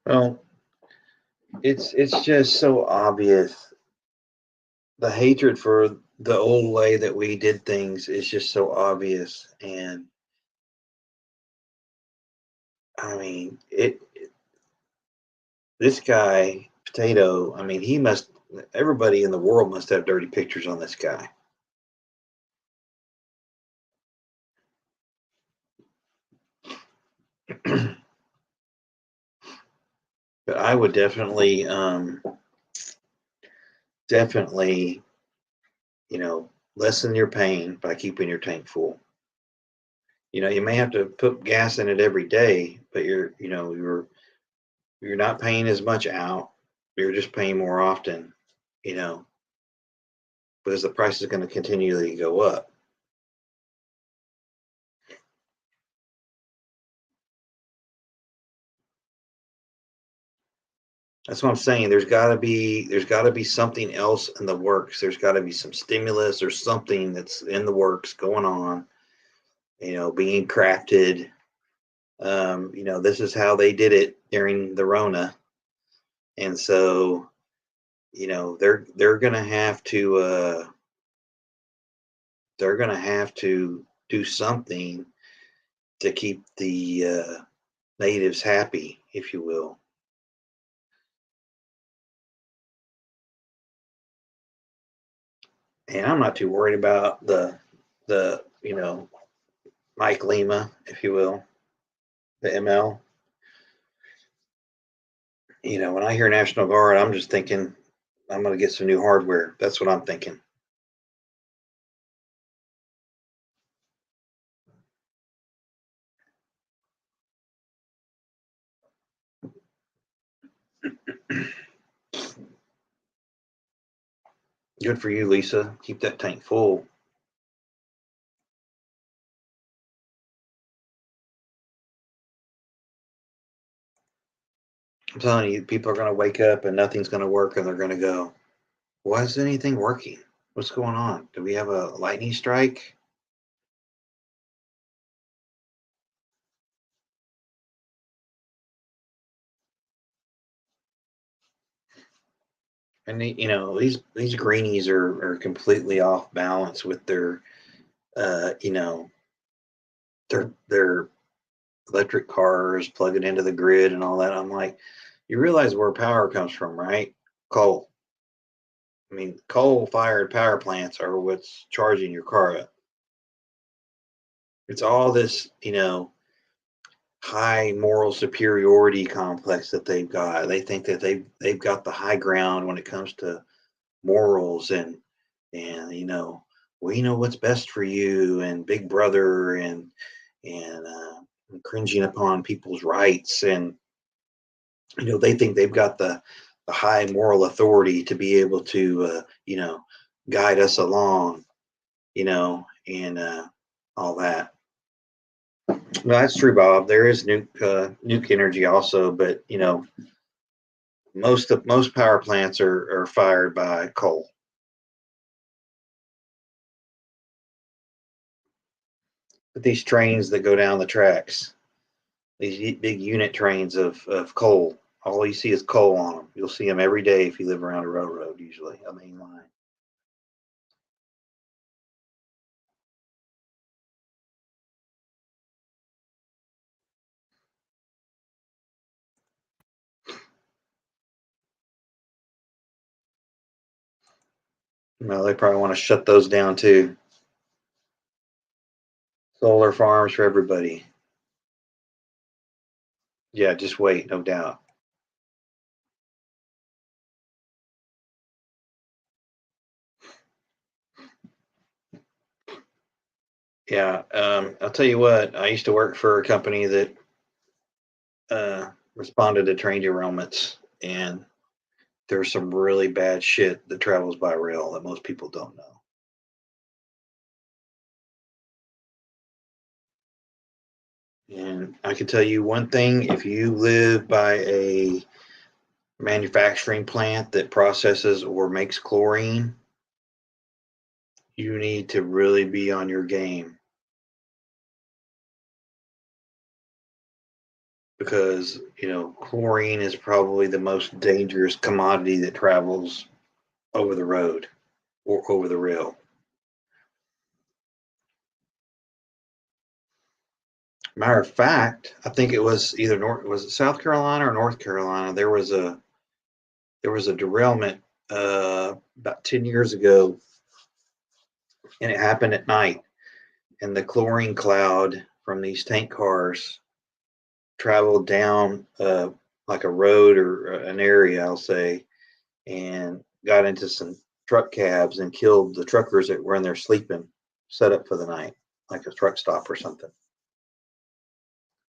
Well, it's just so obvious. The hatred for the old way that we did things is just so obvious. And I mean, this guy, Potato, I mean, everybody in the world must have dirty pictures on this guy. But I would definitely, lessen your pain by keeping your tank full. You may have to put gas in it every day, but you're not paying as much out. You're just paying more often, you know, because the price is going to continually go up. That's what I'm saying. There's got to be something else in the works. There's got to be some stimulus or something that's in the works going on, being crafted. This is how they did it during the Rona. And so, they're gonna have to do something to keep the natives happy, if you will. And I'm not too worried about the Mike Lima, if you will, the ML. When I hear National Guard, I'm just thinking I'm going to get some new hardware. That's what I'm thinking. Good for you, Lisa. Keep that tank full. I'm telling you, people are going to wake up and nothing's going to work, and they're going to go, "Why isn't anything working? What's going on? Do we have a lightning strike?" And these greenies are completely off balance with their uh, you know their electric cars plugging into the grid and all that. I'm like, you realize where power comes from, right? Coal. I mean, coal fired power plants are what's charging your car up. It's all this, high moral superiority complex that they've got. They think that they've got the high ground when it comes to morals and we know what's best for you and Big Brother and cringing upon people's rights, and they think they've got the high moral authority to be able to guide us along, and all that. No, that's true, Bob. There is nuke energy also, but most power plants are fired by coal. But these trains that go down the tracks, these big unit trains of coal, all you see is coal on them. You'll see them every day if you live around a railroad, usually a main line. Well, they probably want to shut those down too. Solar farms for everybody. Yeah, just wait, no doubt. Yeah, I'll tell you what. I used to work for a company that responded to train derailments, and there's some really bad shit that travels by rail that most people don't know. And I can tell you one thing: if you live by a manufacturing plant that processes or makes chlorine, you need to really be on your game. because chlorine is probably the most dangerous commodity that travels over the road or over the rail. Matter of fact, I think it was either was it South Carolina or North Carolina. There was a derailment about 10 years ago, and it happened at night. And the chlorine cloud from these tank cars traveled down like a road or an area, I'll say, and got into some truck cabs and killed the truckers that were in there sleeping, set up for the night, like a truck stop or something.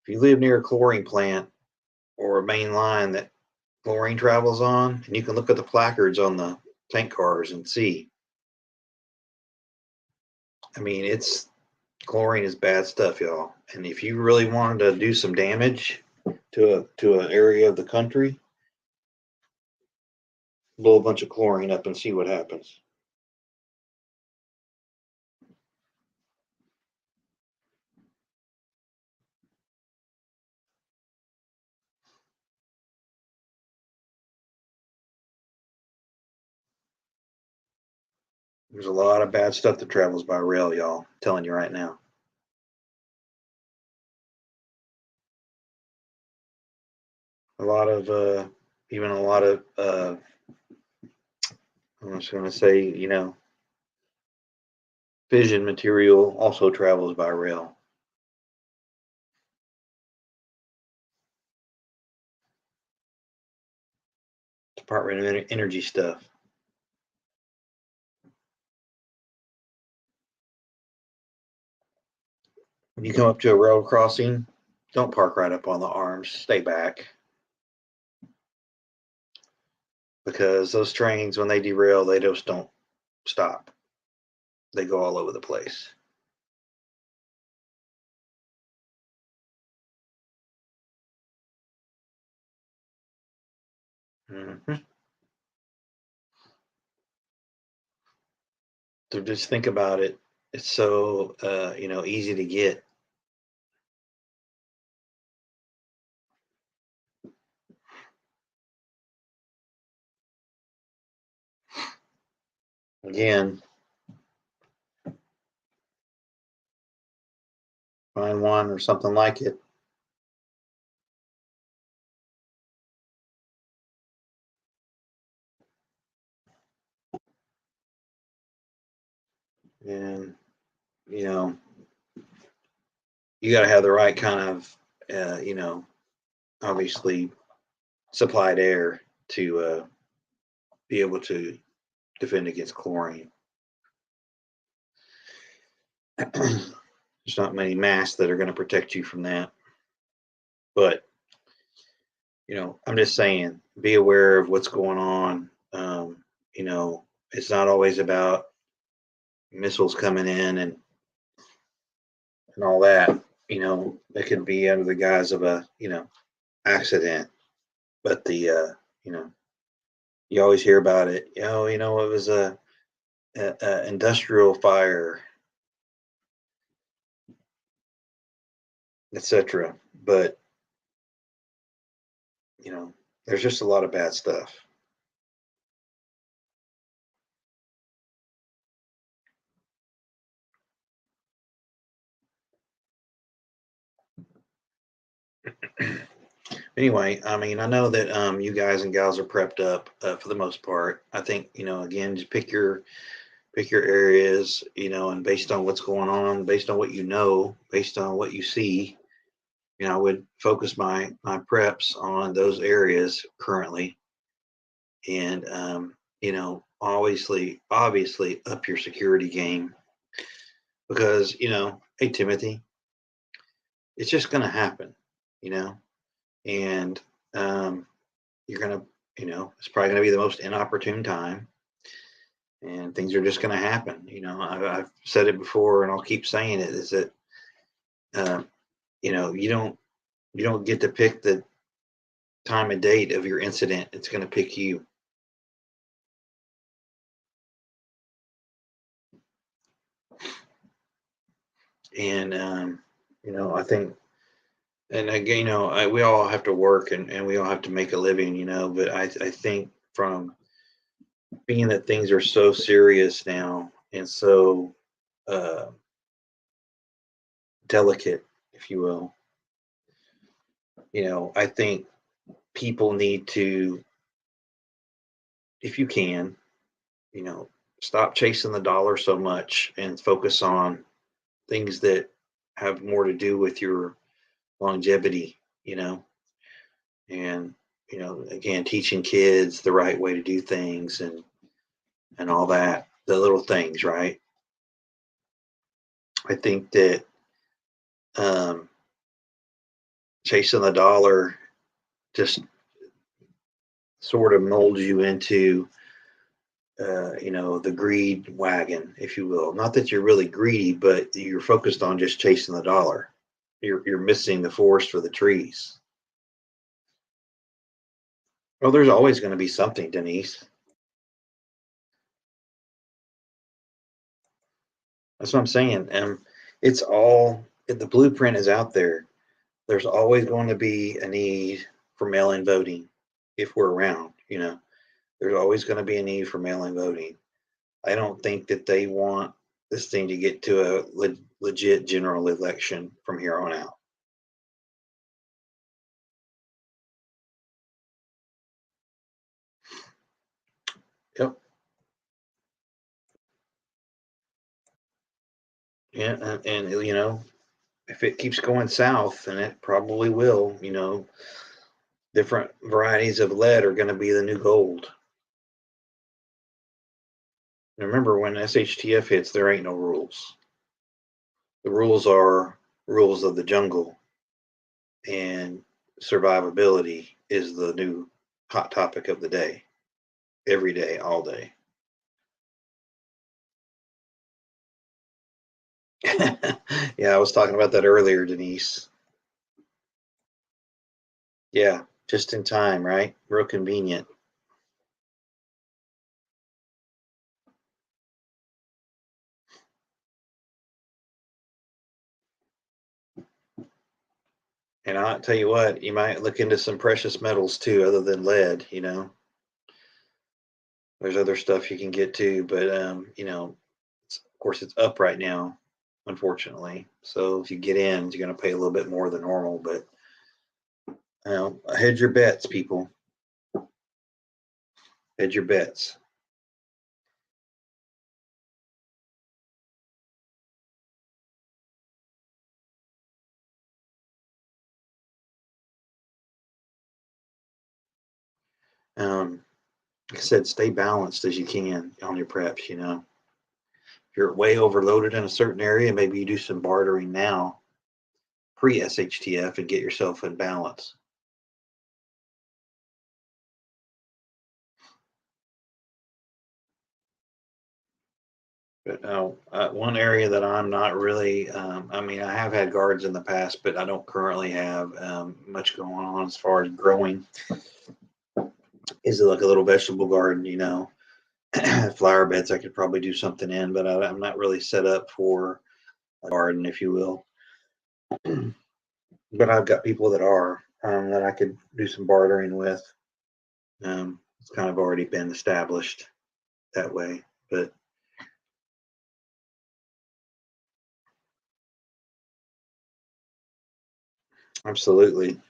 If you live near a chlorine plant or a main line that chlorine travels on, and you can look at the placards on the tank cars and see. I mean, it's chlorine is bad stuff, y'all. And if you really wanted to do some damage to an area of the country, blow a bunch of chlorine up and see what happens. There's a lot of bad stuff that travels by rail, y'all. I'm telling you right now. A lot of even a lot of I'm just going to say, fission material also travels by rail. Department of Energy stuff. When you come up to a rail crossing, don't park right up on the arms. Stay back. Because those trains, when they derail, they just don't stop. They go all over the place. Mm-hmm. So just think about it. It's so easy to get. Again, find one or something like it. And you got to have the right kind of obviously supplied air to be able to defend against chlorine. There's not many masks that are going to protect you from that. But I'm just saying, be aware of what's going on. It's not always about missiles coming in and all that. It could be under the guise of a accident. But the you always hear about it. It was a industrial fire, etc. But there's just a lot of bad stuff. Anyway, I mean, I know that you guys and gals are prepped up for the most part. I think again, just pick your areas, and based on what's going on, based on what based on what you see, I would focus my preps on those areas currently, and obviously up your security game because hey Timothy, it's just going to happen, you know, and you're gonna, it's probably going to be the most inopportune time, and things are just going to happen. I've said it before, and I'll keep saying it: is that uh, you don't get to pick the time and date of your incident; it's going to pick you. And I think And again, we all have to work, and we all have to make a living, but I think from being that things are so serious now and so uh, delicate, if you will, I think people need to, if you can, you know, stop chasing the dollar so much and focus on things that have more to do with your longevity, and again, teaching kids the right way to do things and all that, the little things, right? I think that um, chasing the dollar just sort of molds you into the greed wagon, if you will. Not that you're really greedy, but you're focused on just chasing the dollar. You're missing the forest for the trees. Well, there's always going to be something, Denise. That's what I'm saying. It's all the blueprint is out there. There's always going to be a need for mail-in voting if we're around. There's always going to be a need for mail-in voting. I don't think that they want this thing to get to a legit general election from here on out. Yep. Yeah, and if it keeps going south, and it probably will, different varieties of lead are going to be the new gold. And remember, when SHTF hits, there ain't no rules. The rules are rules of the jungle, and survivability is the new hot topic of the day, every day, all day. Yeah, I was talking about that earlier, Denise. Yeah, just in time, right? Real convenient. And I'll tell you what, you might look into some precious metals too, other than lead. There's other stuff you can get to, but of course it's up right now, unfortunately. So if you get in, you're going to pay a little bit more than normal, but hedge your bets, people. Hedge your bets. Like I said, stay balanced as you can on your preps. If you're way overloaded in a certain area, maybe you do some bartering now, pre SHTF, and get yourself in balance. But one area that I'm not really, I mean, I have had gardens in the past, but I don't currently have much going on as far as growing. Is it like a little vegetable garden? Flower beds I could probably do something in, but I'm not really set up for a garden, if you will. But I've got people that are that I could do some bartering with. It's kind of already been established that way, but absolutely.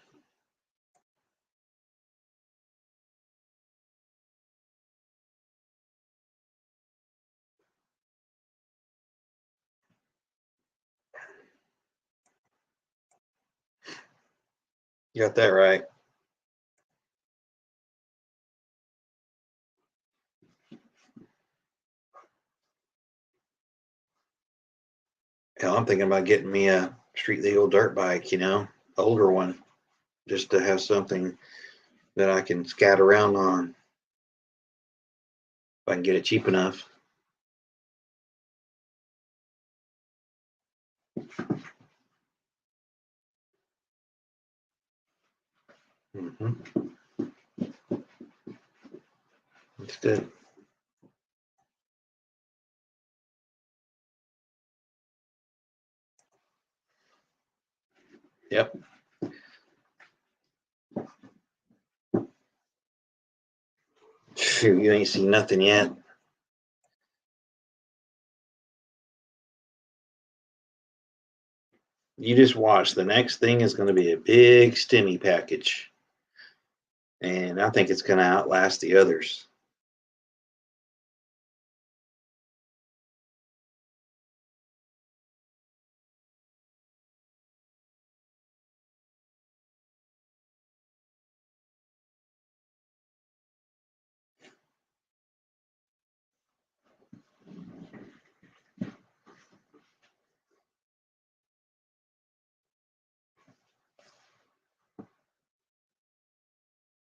You got that right. Hell, I'm thinking about getting me a street legal dirt bike, older one, just to have something that I can scat around on if I can get it cheap enough. Hmm. That's good. Yep. Shoot, you ain't seen nothing yet. You just watch. The next thing is going to be a big STEMI package, and I think it's going to outlast the others.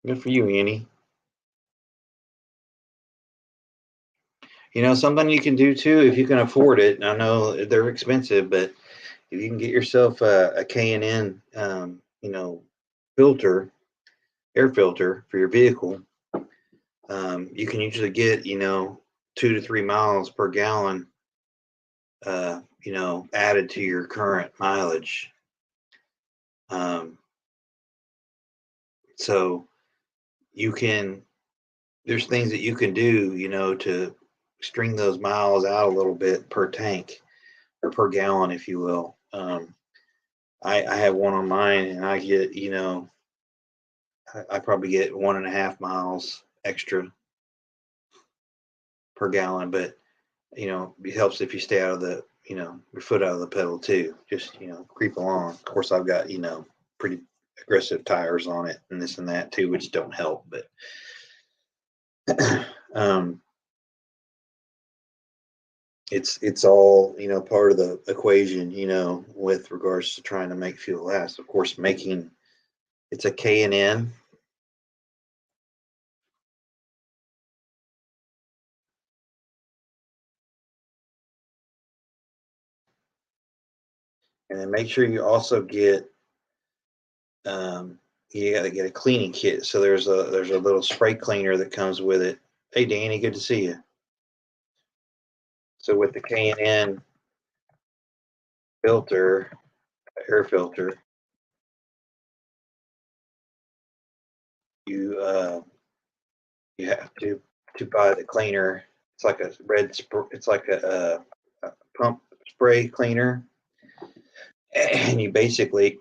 Good for you, Annie. Something you can do too if you can afford it. I know they're expensive, but if you can get yourself a K&N, filter, air filter for your vehicle, you can usually get 2 to 3 miles per gallon, added to your current mileage. So you can, there's things that you can do, to string those miles out a little bit per tank or per gallon, if you will. I have one on mine, and I get, I probably get 1.5 miles extra per gallon, but it helps if you stay out of the, your foot out of the pedal too. Just creep along. Of course, I've got pretty aggressive tires on it and this and that too, which don't help. But it's all part of the equation, with regards to trying to make fuel last. Of course, it's a K&N. And then make sure you also get you got to get a cleaning kit. So there's a little spray cleaner that comes with it. Hey Danny, good to see you. So with the K&N filter, air filter, you have to buy the cleaner. It's like a it's like a pump spray cleaner, and you basically,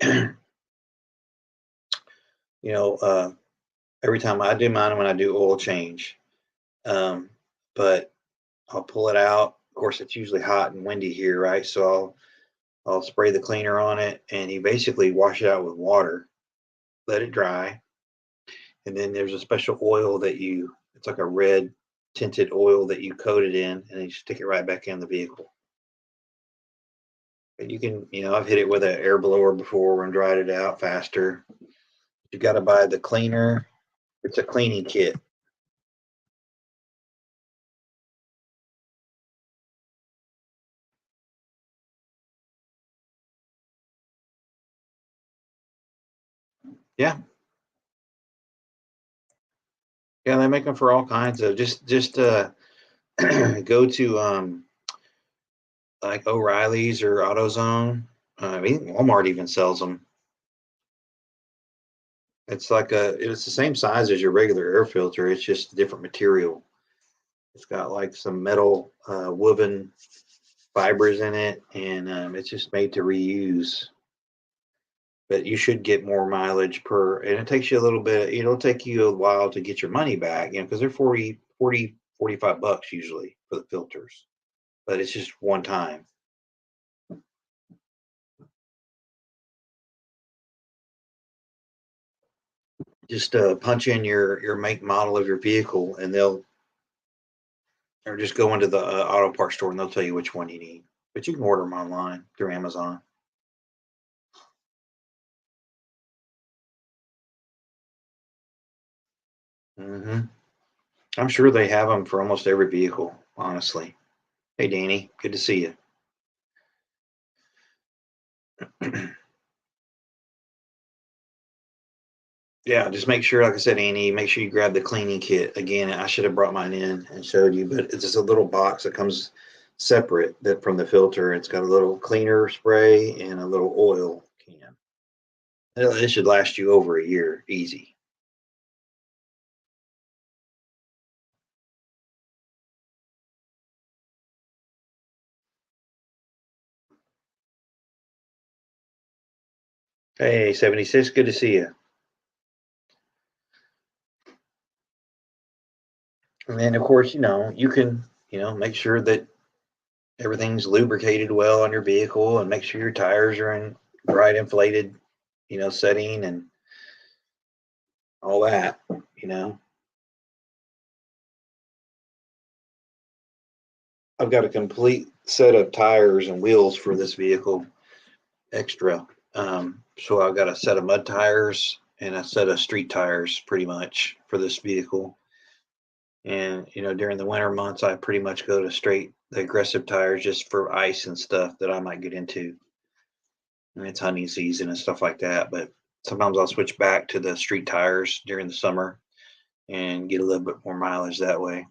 every time I do mine when I do oil change, but I'll pull it out. Of course, it's usually hot and windy here, right? So I'll spray the cleaner on it, and you basically wash it out with water, let it dry, and then there's a special oil it's like a red tinted oil that you coat it in, and you stick it right back in the vehicle. And you can, I've hit it with an air blower before and dried it out faster. You got to buy the cleaner. It's a cleaning kit. Yeah. Yeah, they make them for all kinds of just go to like O'Reilly's or AutoZone. I mean, Walmart even sells them. It's the same size as your regular air filter. It's just a different material. It's got like some metal woven fibers in it, and it's just made to reuse. But you should get more mileage and it takes you a little bit, it'll take you a while to get your money back, because they're 45 bucks usually for the filters, but it's just one time. Just punch in your make model of your vehicle, and or just go into the auto parts store and they'll tell you which one you need. But you can order them online through Amazon. hmm I'm sure they have them for almost every vehicle, honestly. Hey, Danny, good to see you. Yeah, just make sure, like I said, Annie, make sure you grab the cleaning kit. Again, I should have brought mine in and showed you, but it's just a little box that comes separate from the filter. It's got a little cleaner spray and a little oil can. It should last you over a year, easy. Hey, 76, good to see you. And then, of course, you can, make sure that everything's lubricated well on your vehicle and make sure your tires are in the right inflated, setting and all that, you know. I've got a complete set of tires and wheels for this vehicle extra. So I've got a set of mud tires and a set of street tires pretty much for this vehicle. And, during the winter months, I pretty much go to straight the aggressive tires just for ice and stuff that I might get into. And it's hunting season and stuff like that. But sometimes I'll switch back to the street tires during the summer and get a little bit more mileage that way.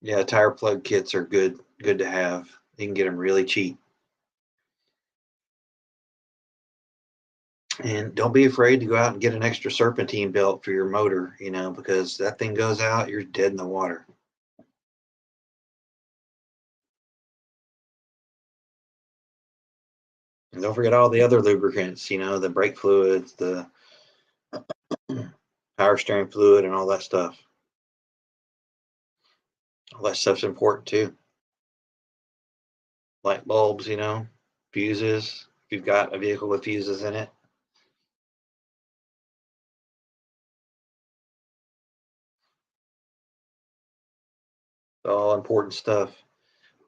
Yeah, tire plug kits are good to have. You can get them really cheap. And don't be afraid to go out and get an extra serpentine belt for your motor, because that thing goes out, you're dead in the water. And don't forget all the other lubricants, the brake fluids, the power steering fluid, and all that stuff. All that stuff's important too. Light bulbs, fuses. If you've got a vehicle with fuses in it, all important stuff.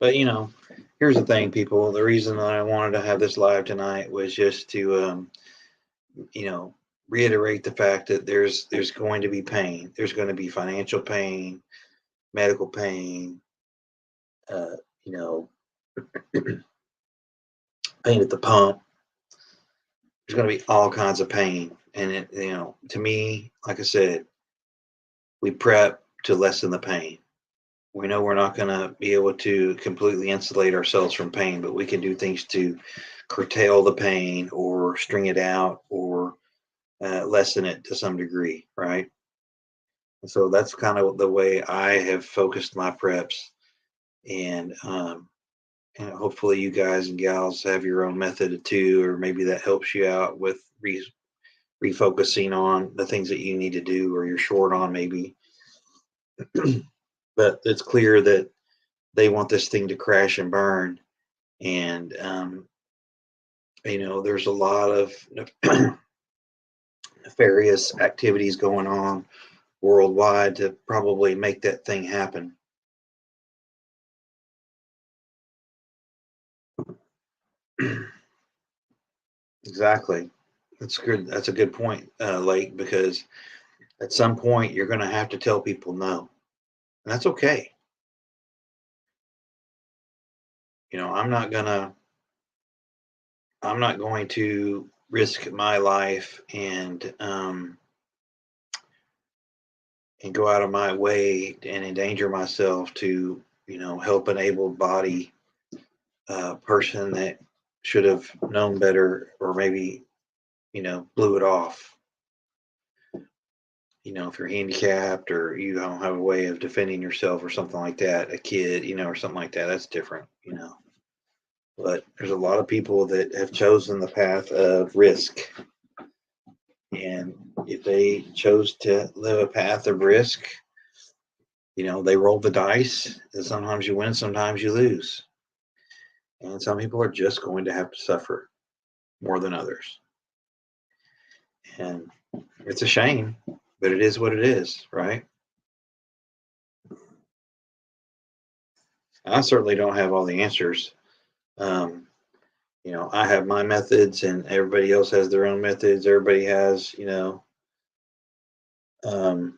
But here's the thing, people. The reason that I wanted to have this live tonight was just to, you know, reiterate the fact that there's going to be pain. There's going to be financial pain, medical pain, uh, you know, pain at the pump. There's going to be all kinds of pain, and to me, like I said, we prep to lessen the pain. We know we're not going to be able to completely insulate ourselves from pain, but we can do things to curtail the pain or string it out or lessen it to some degree, right? And so that's kind of the way I have focused my preps, and hopefully you guys and gals have your own method too, or maybe that helps you out with refocusing on the things that you need to do or you're short on maybe. But it's clear that they want this thing to crash and burn, and there's a lot of nefarious activities going on worldwide to probably make that thing happen. Exactly. That's good. That's a good point, Lake, because at some point you're going to have to tell people no, and that's okay. I'm not gonna. I'm not going to risk my life and go out of my way and endanger myself to help an able-bodied person that should have known better, or maybe blew it off. If you're handicapped or you don't have a way of defending yourself or something like that, a kid, or something like that, that's different. But there's a lot of people that have chosen the path of risk. And if they chose to live a path of risk, they roll the dice, and sometimes you win, sometimes you lose. And some people are just going to have to suffer more than others. And it's a shame, but it is what it is, right? I certainly don't have all the answers. Um, I have my methods, and everybody else has their own methods. Everybody has, um,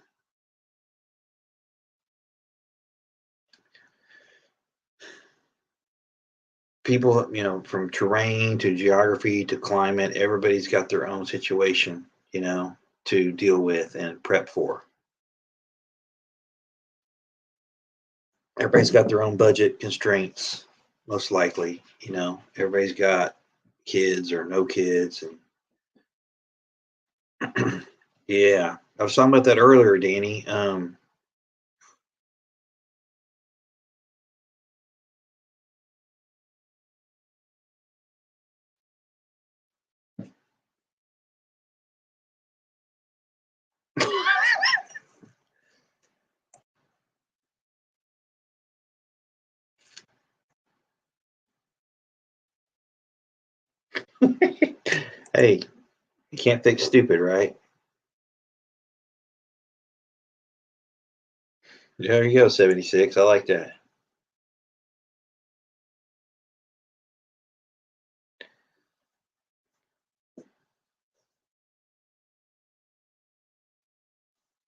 people, from terrain to geography to climate, everybody's got their own situation, to deal with and prep for. Everybody's got their own budget constraints, most likely. Everybody's got kids or no kids, and yeah, I was talking about that earlier, Danny. Hey, you can't fix stupid, right? There you go, 76. I like that.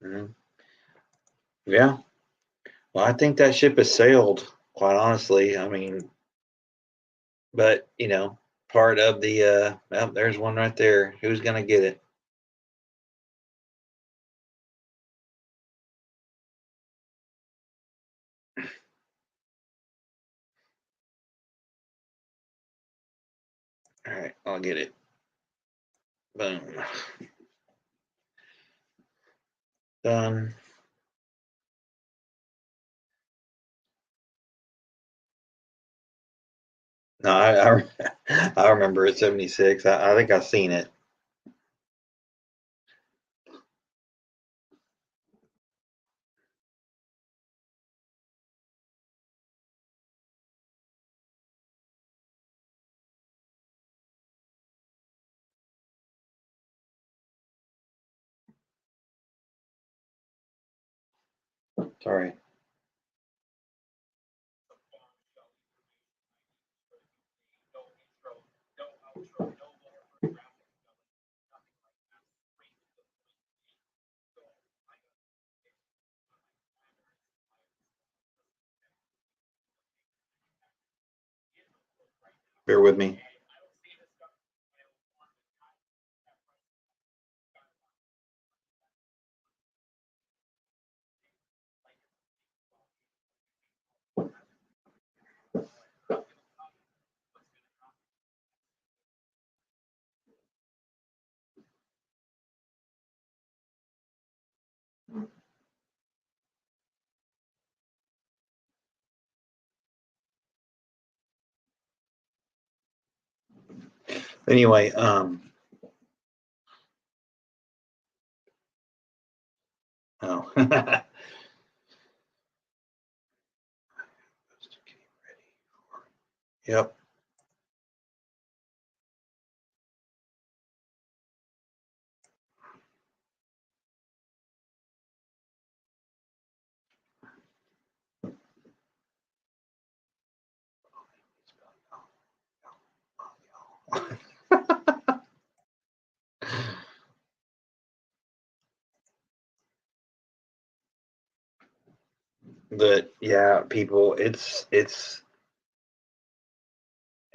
Mhm. Yeah. Well, I think that ship has sailed, quite honestly. I mean, but, part of the, well, there's one right there. Who's going to get it? All right, I'll get it. Boom. Done. No, I remember it, 76. I think I've seen it. Sorry. Bear with me. Anyway, oh. Yep. But yeah, people, it's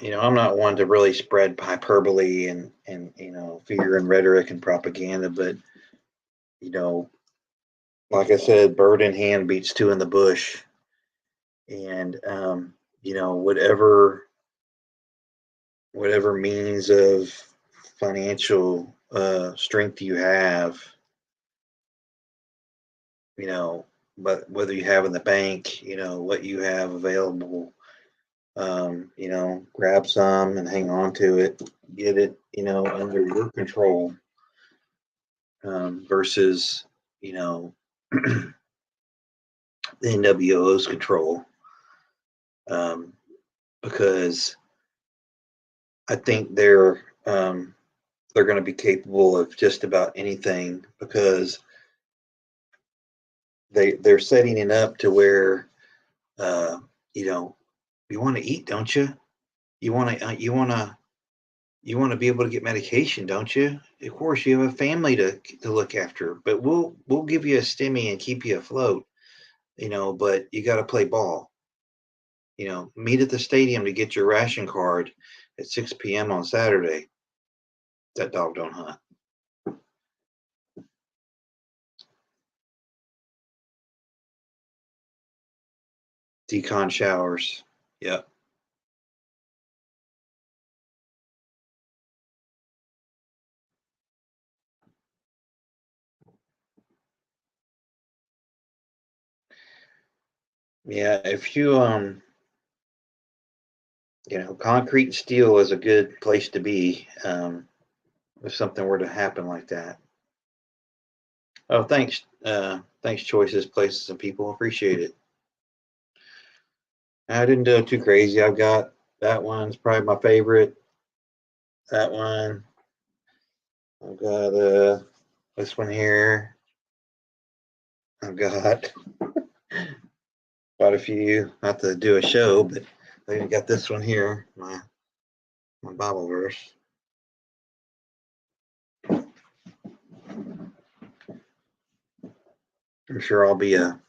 I'm not one to really spread hyperbole and fear and rhetoric and propaganda, but you know, like I said, bird in hand beats two in the bush, and whatever means of financial strength you have, you know, but whether you have in the bank, what you have available, grab some and hang on to it, get it, under your control, versus, you know, the NWO's control, um, because I think they're going to be capable of just about anything because they're setting it up to where, uh, you know, you want to eat, don't you? You want to be able to get medication, don't you? Of course, you have a family to look after, but we'll give you a stimmy and keep you afloat, but you got to play ball. Meet at the stadium to get your ration card at 6 p.m. on Saturday. That dog don't hunt. Decon showers. Yep. Yeah, if concrete and steel is a good place to be, if something were to happen like that. Oh, thanks. Thanks, Choices, Places, and People. Appreciate it. I didn't do it too crazy. I've got that one's probably my favorite. That one. I've got this one here. I've got quite a few. Not to do a show, but I got this one here. My Bible verse. I'm sure I'll be a.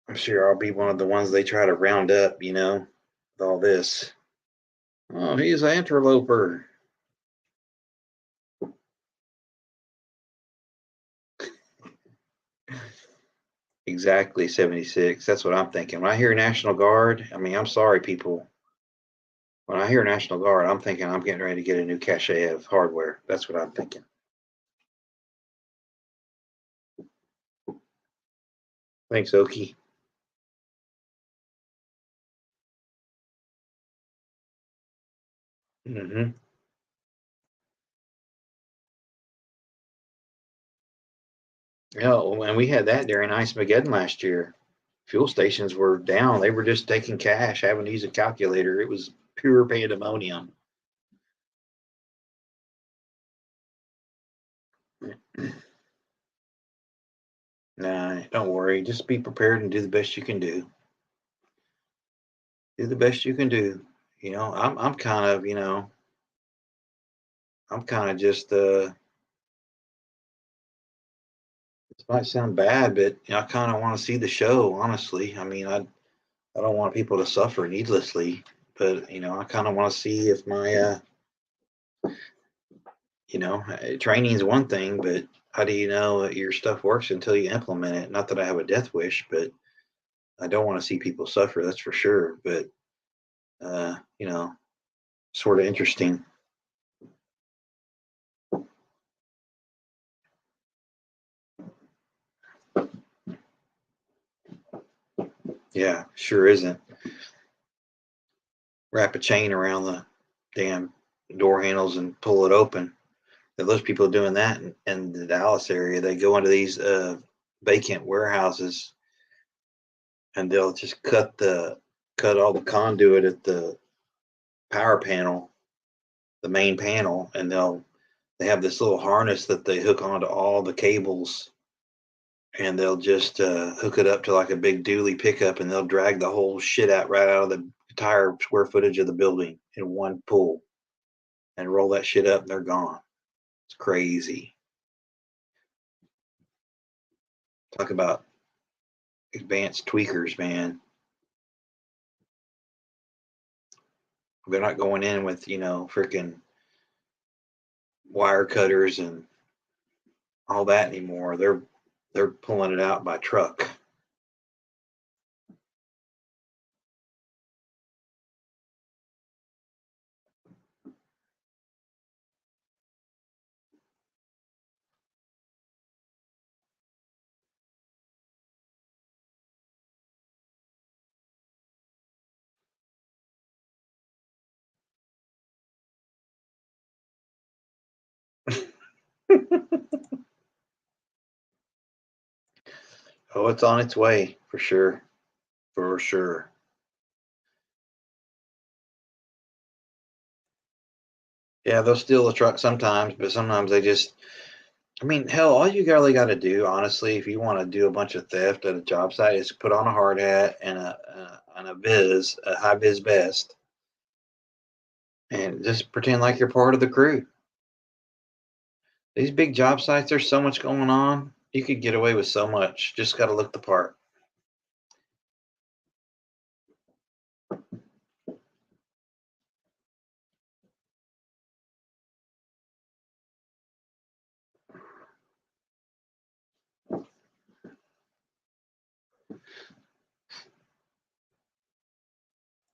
I'm sure I'll be one of the ones they try to round up. With all this. Oh, he's an interloper. Exactly 76. That's what I'm thinking. When I hear National Guard, I mean, I'm sorry, people. When I hear National Guard, I'm thinking I'm getting ready to get a new cache of hardware. That's what I'm thinking. Thanks, Okie. Mm-hmm. Yeah, and we had that during Ice Mageddon last year. Fuel stations were down. They were just taking cash, having to use a calculator. It was pure pandemonium. Nah, don't worry. Just be prepared and do the best you can do. Do the best you can do. I'm kind of, I'm kind of just this might sound bad, but I kind of want to see the show, honestly. I mean, I don't want people to suffer needlessly, but I kind of want to see if my training is one thing, but how do you know that your stuff works until you implement it? Not that I have a death wish, but I don't want to see people suffer, that's for sure. But uh, you know, sort of interesting. Yeah, sure isn't. Wrap a chain around the damn door handles and pull it open. Those people doing that in the Dallas area, they go into these vacant warehouses and they'll just cut all the conduit at the power panel, the main panel, and they have this little harness that they hook onto all the cables, and they'll just hook it up to like a big dually pickup, and they'll drag the whole shit out right out of the entire square footage of the building in one pull, and roll that shit up, and they're gone. It's crazy. Talk about advanced tweakers, man. They're not going in with freaking wire cutters and all that anymore. They're pulling it out by truck. Oh, it's on its way for sure. For sure. Yeah, they'll steal the truck sometimes, but sometimes they just, I mean, hell, all you really got to do, honestly, if you want to do a bunch of theft at a job site, is put on a hard hat and a high vis vest, and just pretend like you're part of the crew. These big job sites, there's so much going on. You could get away with so much. Just got to look the part.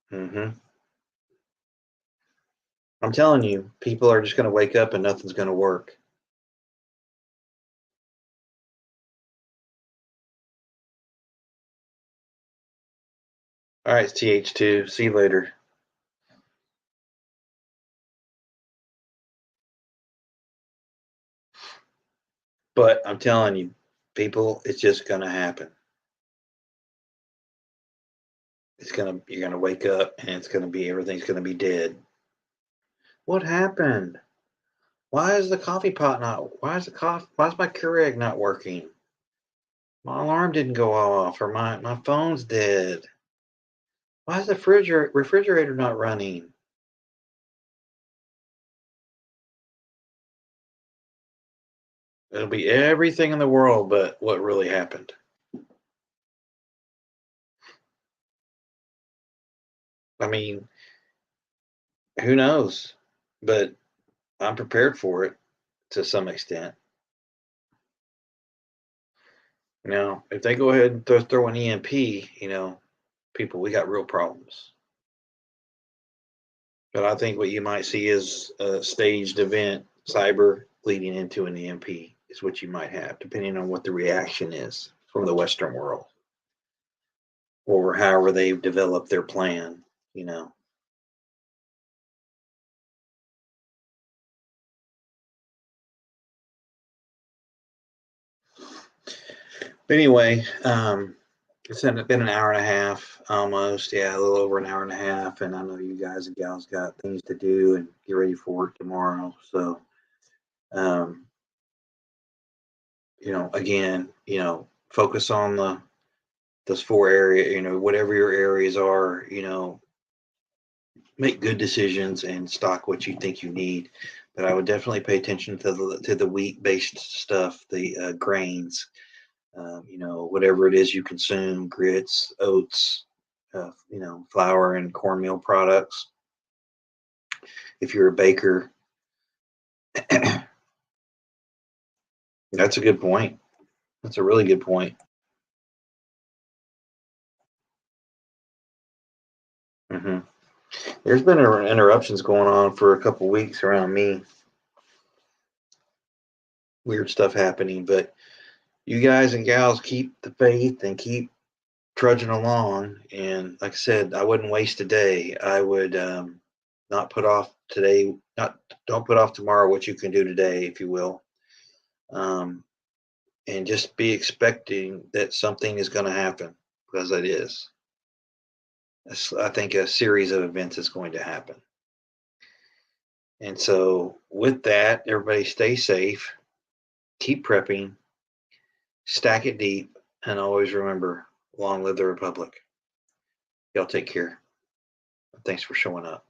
Hmm. I'm telling you, people are just going to wake up and nothing's going to work. All right, it's TH2. See you later. But I'm telling you, people, it's just going to happen. You're going to wake up and everything's going to be dead. What happened? Why is the coffee pot not, why is my Keurig not working? My alarm didn't go off, or my phone's dead. Why is the refrigerator not running? It'll be everything in the world but what really happened. I mean, who knows? But I'm prepared for it to some extent. If they go ahead and throw an EMP, people, we got real problems. But I think what you might see is a staged event, cyber leading into an EMP is what you might have, depending on what the reaction is from the Western world, or however they've developed their plan. But anyway, it's been an hour and a half almost. Yeah, a little over an hour and a half. And I know you guys and gals got things to do and get ready for work tomorrow. So, again, focus on those 4 areas, whatever your areas are, make good decisions and stock what you think you need. But I would definitely pay attention to the wheat-based stuff, the grains, whatever it is you consume, grits, oats, flour and cornmeal products. If you're a baker, that's a good point. That's a really good point. hmm There's been interruptions going on for a couple weeks around me. Weird stuff happening, but you guys and gals keep the faith and keep trudging along. And like I said, I wouldn't waste a day. I would not put off today. Don't put off tomorrow what you can do today, if you will. And just be expecting that something is going to happen, because it is. I think a series of events is going to happen. And so, with that, everybody stay safe, keep prepping, stack it deep, and always remember, long live the Republic. Y'all take care. Thanks for showing up.